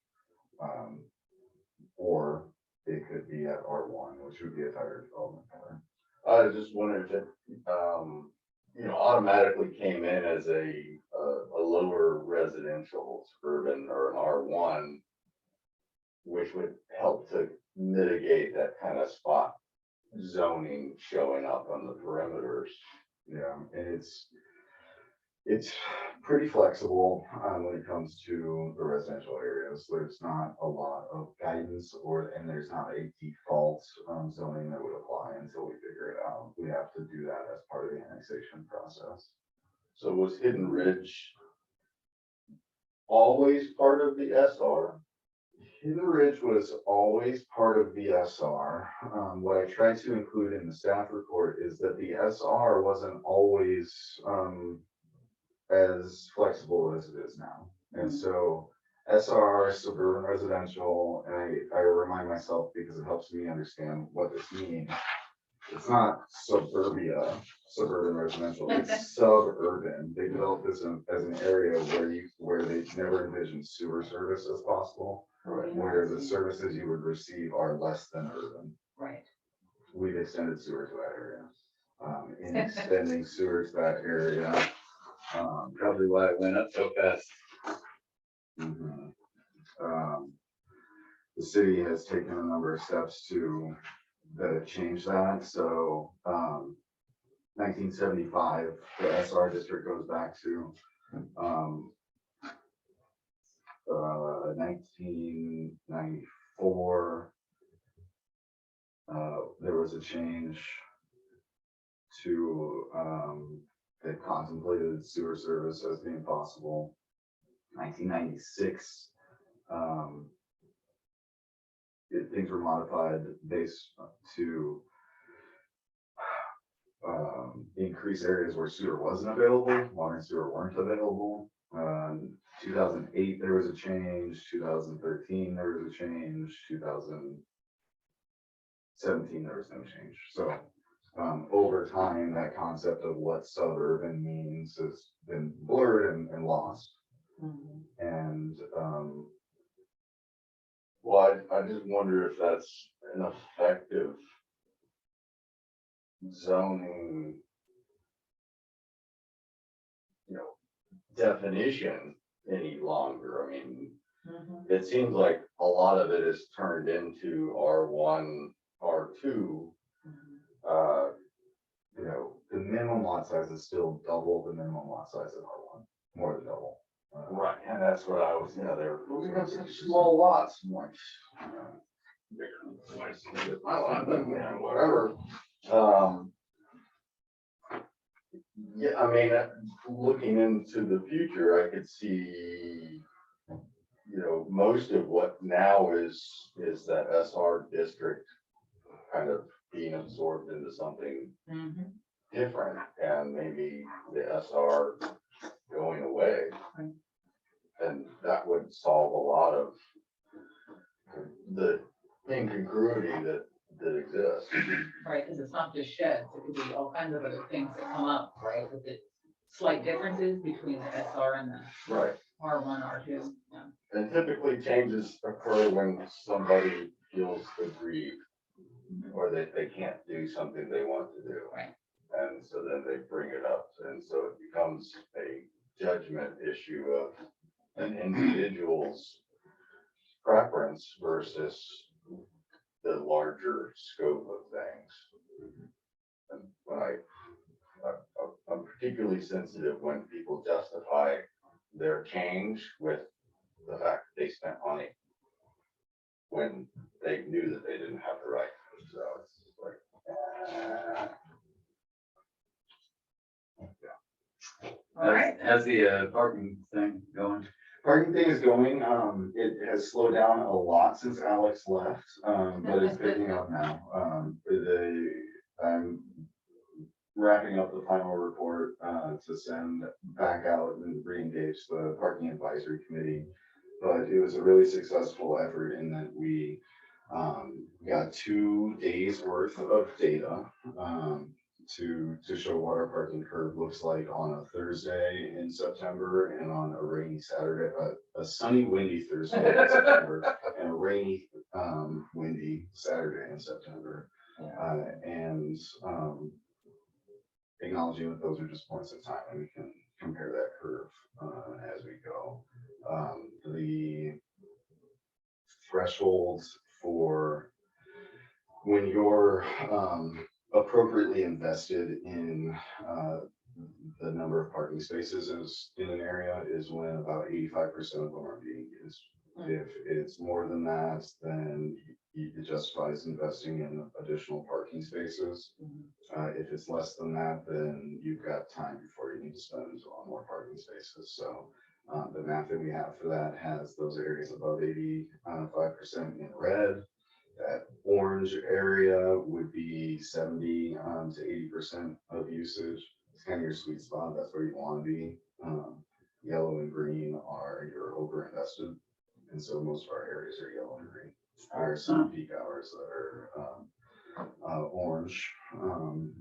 Or it could be at R1, which would be a tighter development pattern. I just wondered if it, automatically came in as a lower residential suburban or an R1, which would help to mitigate that kind of spot zoning showing up on the perimeters. Yeah, and it's pretty flexible when it comes to the residential areas. There's not a lot of guidance and there's not a default zoning that would apply until we figure it out. We have to do that as part of the annexation process. So was Hidden Ridge always part of the SR? Hidden Ridge was always part of the SR. What I tried to include in the staff report is that the SR wasn't always as flexible as it is now. And so SR, suburban residential, and I remind myself because it helps me understand what this means. It's not suburbia, suburban residential, it's suburban. They developed this as an area where they never envisioned sewer service as possible, where the services you would receive are less than urban. Right. We've extended sewer to that area. In extending sewer to that area, Probably why it went up so fast. the city has taken a number of steps to change that. So 1975, the SR district goes back to 1994. There was a change to they contemplated sewer service as being possible. 1996, things were modified based to increase areas where sewer wasn't available, water and sewer weren't available. 2008 there was a change. 2013 there was a change. 2017 there was no change. So over time, that concept of what suburban means has been blurred and lost. And Well, I just wonder if that's an effective zoning, definition any longer. I mean, it seems like a lot of it is turned into R1, R2. the minimum lot size is still double the minimum lot size in R1, more than double. Right, and that's what I was, they're, we got such small lots, I'm like, my lot, whatever. Yeah, I mean, looking into the future, I could see, most of what now is that SR district kind of being absorbed into something different, and maybe the SR going away. And that would solve a lot of the incongruity that exists. Right, because it's not just sheds, it could be all kinds of other things that come up, right, with the slight differences between the SR and the Right. R1, R2. Yeah. And typically changes occur when somebody feels aggrieved or that they can't do something they want to do. Right. And so then they bring it up. And so it becomes a judgment issue of an individual's preference versus the larger scope of things. And when I'm particularly sensitive when people justify their change with the fact that they spent money when they knew that they didn't have the right. So it's just like, All right. How's the parking thing going? Parking thing is going, it has slowed down a lot since Alex left, but it's picking up now. I'm wrapping up the final report to send back out and re-engage the parking advisory committee. But it was a really successful effort in that we got 2 days worth of data to show what our parking curve looks like on a Thursday in September and on a rainy Saturday, a sunny, windy Thursday in September and a rainy, windy Saturday in September. And acknowledging that those are just points in time and we can compare that curve as we go. The thresholds for when you're appropriately invested in the number of parking spaces is in an area is when about 85% of them are being used. If it's more than that, then it justifies investing in additional parking spaces. If it's less than that, then you've got time before you need to spend on more parking spaces. So the map that we have for that has those areas above 85% in red. That orange area would be 70 to 80% of usage. It's kind of your sweet spot. That's where you want to be. Yellow and green are your over invested. And so most of our areas are yellow and green. There are some peak hours that are orange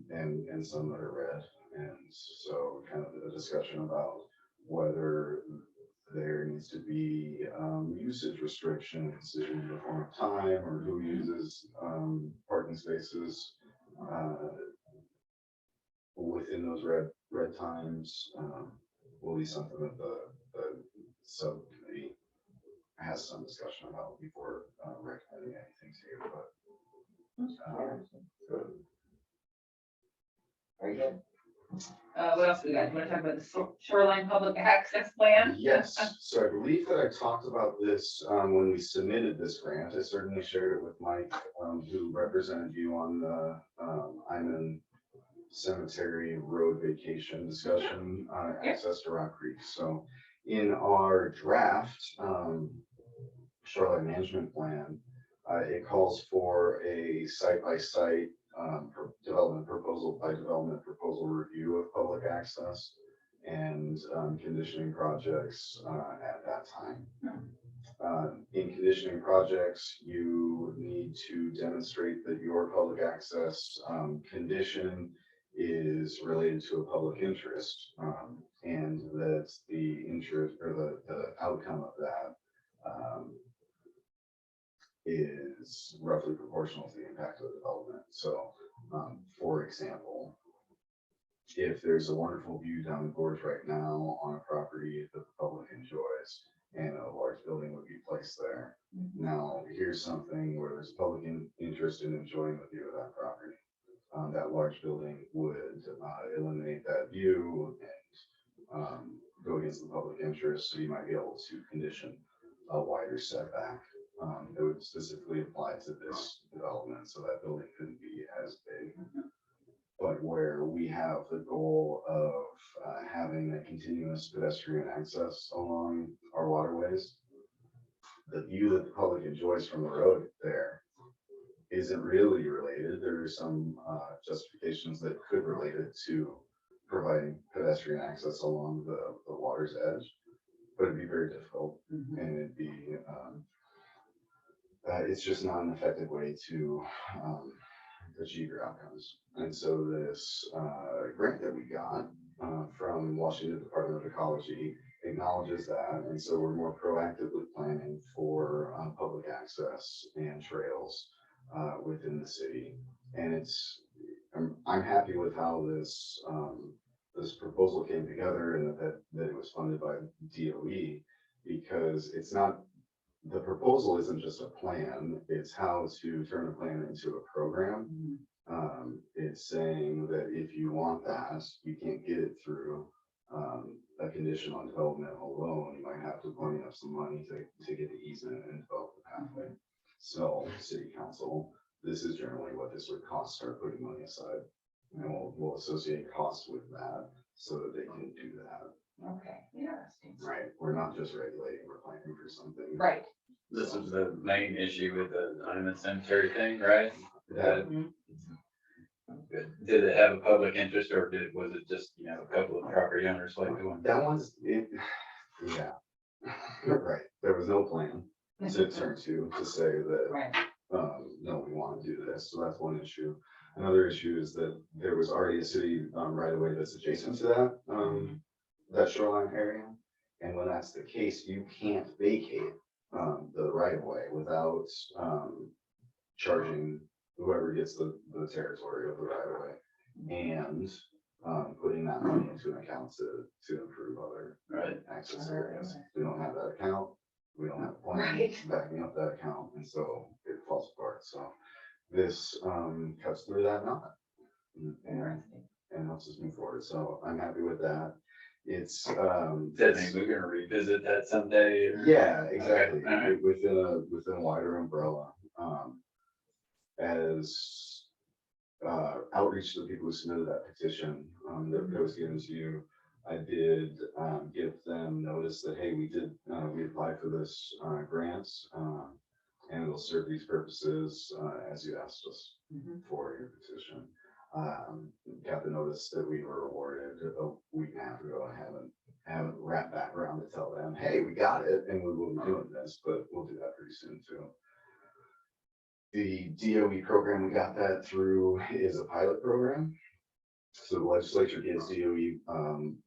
and some that are red. And so kind of a discussion about whether there needs to be usage restrictions in the form of time or who uses parking spaces within those red times will be something that the subcommittee has some discussion about before recommending anything to you, but. Very good. What else we got? You want to talk about the shoreline public access plan? Yes, so I believe that I talked about this when we submitted this grant. I certainly shared it with Mike, who represented you on the Iman Cemetery Road vacation discussion on access to Rock Creek. So in our draft shoreline management plan, it calls for a site-by-site development proposal by development proposal review of public access and conditioning projects at that time. In conditioning projects, you need to demonstrate that your public access condition is related to a public interest, and that the interest or the outcome of that is roughly proportional to the impact of the development. So, for example, if there's a wonderful view down the gorge right now on a property that the public enjoys and a large building would be placed there. Now, here's something where there's public interest in enjoying the view of that property. That large building would eliminate that view and go against the public interest. So you might be able to condition a wider setback. It would specifically apply to this development, so that building couldn't be as big. But where we have the goal of having a continuous pedestrian access along our waterways, the view that the public enjoys from the road there isn't really related. There are some justifications that could relate it to providing pedestrian access along the water's edge, but it'd be very difficult, and it'd be it's just not an effective way to achieve your outcomes. And so this grant that we got from Washington Department of Ecology acknowledges that, and so we're more proactively planning for public access and trails within the city. And I'm happy with how this this proposal came together, and that it was funded by DOE, because it's not, the proposal isn't just a plan, it's how to turn a plan into a program. It's saying that if you want that, you can't get it through a condition on development alone. You might have to pony up some money to get the easement and develop the pathway. So city council, this is generally what this would cost, start putting money aside. And we'll associate costs with that so that they can do that. Okay, interesting. Right, we're not just regulating, we're planning for something. Right. This is the main issue with the Iman Cemetery thing, right? Did it have a public interest, or was it just, a couple of property owners like the one? That one's, yeah, right, there was no plan to turn to say that, Right. no, we want to do this, so that's one issue. Another issue is that there was already a city right away that's adjacent to that, that shoreline area. And when that's the case, you can't vacate the right of way without charging whoever gets the territory of the right of way, and putting that money into an account to improve other access areas. We don't have that account, we don't have a plan backing up that account, and so it falls apart. So this cuts through that knot and helps us move forward. So I'm happy with that. It's Does that mean we're gonna revisit that someday? Or? Yeah, exactly. Okay. All right. Within a wider umbrella. As outreach to the people who submitted that petition that was given to you, I did give them notice that, hey, we applied for this grant, and it'll serve these purposes as you asked us for your petition. Got the notice that we were awarded a week and a half ago. I haven't wrapped back around to tell them, hey, we got it and we will be doing this, but we'll do that pretty soon too. The DOE program we got that through is a pilot program. So the legislature gives DOE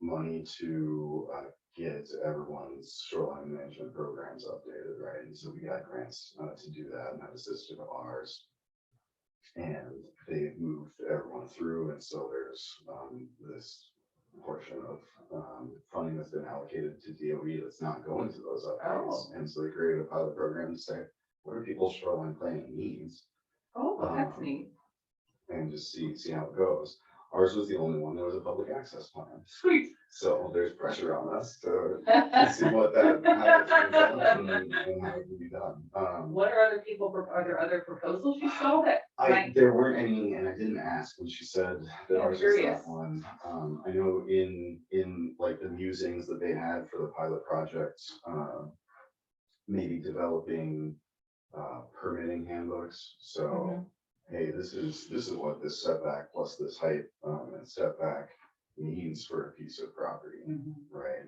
money to get everyone's shoreline management programs updated, right? And so we got grants to do that, and that assisted ours. And they moved everyone through, and so there's this portion of funding that's been allocated to DOE that's not going to those upgrades. And so they created a pilot program to say, what are people's shoreline planning needs? Oh, that's neat. And just see how it goes. Ours was the only one that was a public access plan. Sweet. So there's pressure on us to see what that, how it turns out and how it can be done. What are other people, are there other proposals you saw that? There weren't any, and I didn't ask when she said that I'm ours was curious. that one. I know in like the musings that they had for the pilot project, maybe developing permitting handbooks. So, hey, this is what this setback plus this height and step back means for a piece of property, right?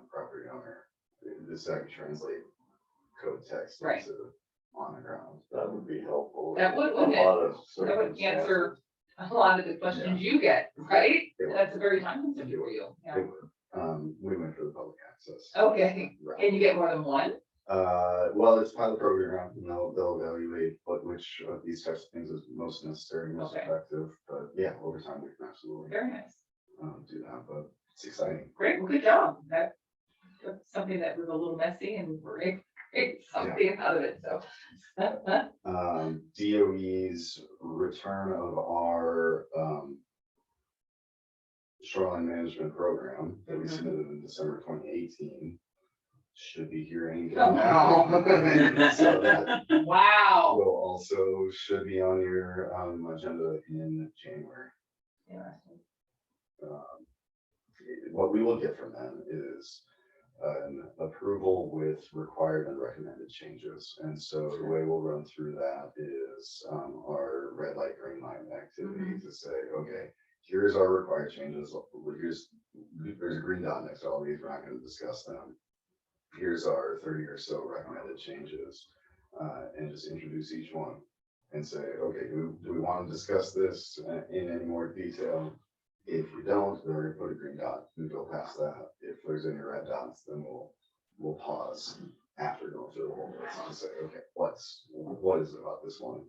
Property owner, this actually translate code text Right. into on the ground. That would be helpful. That would, A wouldn't it? lot of That would answer circumstances. a lot of the questions you get, right? It would. That's a very time consuming for you. Yeah. It would. We went for the public access. Okay, Right. can you get more than one? Well, it's pilot program, and they'll evaluate which of these types of things is most necessary, most Okay. effective, but yeah, over time, we can absolutely Very nice. do that, but it's exciting. Great, well, good job. That's something that was a little messy and great something out of it, so. DOE's return of our shoreline management program that we submitted in December 2018 should be here any day now. So that Wow. will also should be on your agenda in January. Interesting. What we will get from them is an approval with required and recommended changes. And so the way we'll run through that is our red light, green light activity to say, okay, here's our required changes. There's a green dot next to all these. We're not going to discuss them. Here's our 30 or so recommended changes, and just introduce each one and say, okay, do we want to discuss this in any more detail? If you don't, then we're gonna put a green dot and go past that. If there's any red dots, then we'll pause after going through the whole list to say, okay, what is it about this one?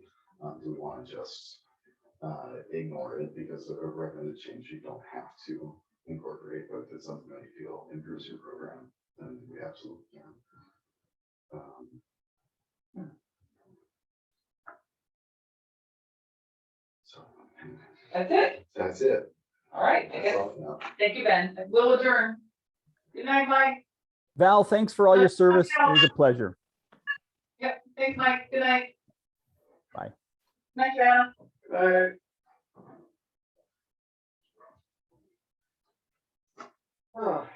Do we want to just ignore it because of a recommended change you don't have to incorporate, but if it's something that you feel improves your program, then we absolutely can. So That's it? that's it. All right, I That's guess. all now. Thank you, Ben. We'll adjourn. Good night, Mike. Val, thanks for all your service. It was a pleasure. Yep, thanks, Mike. Good night. Bye. Night, Joanna. Oh.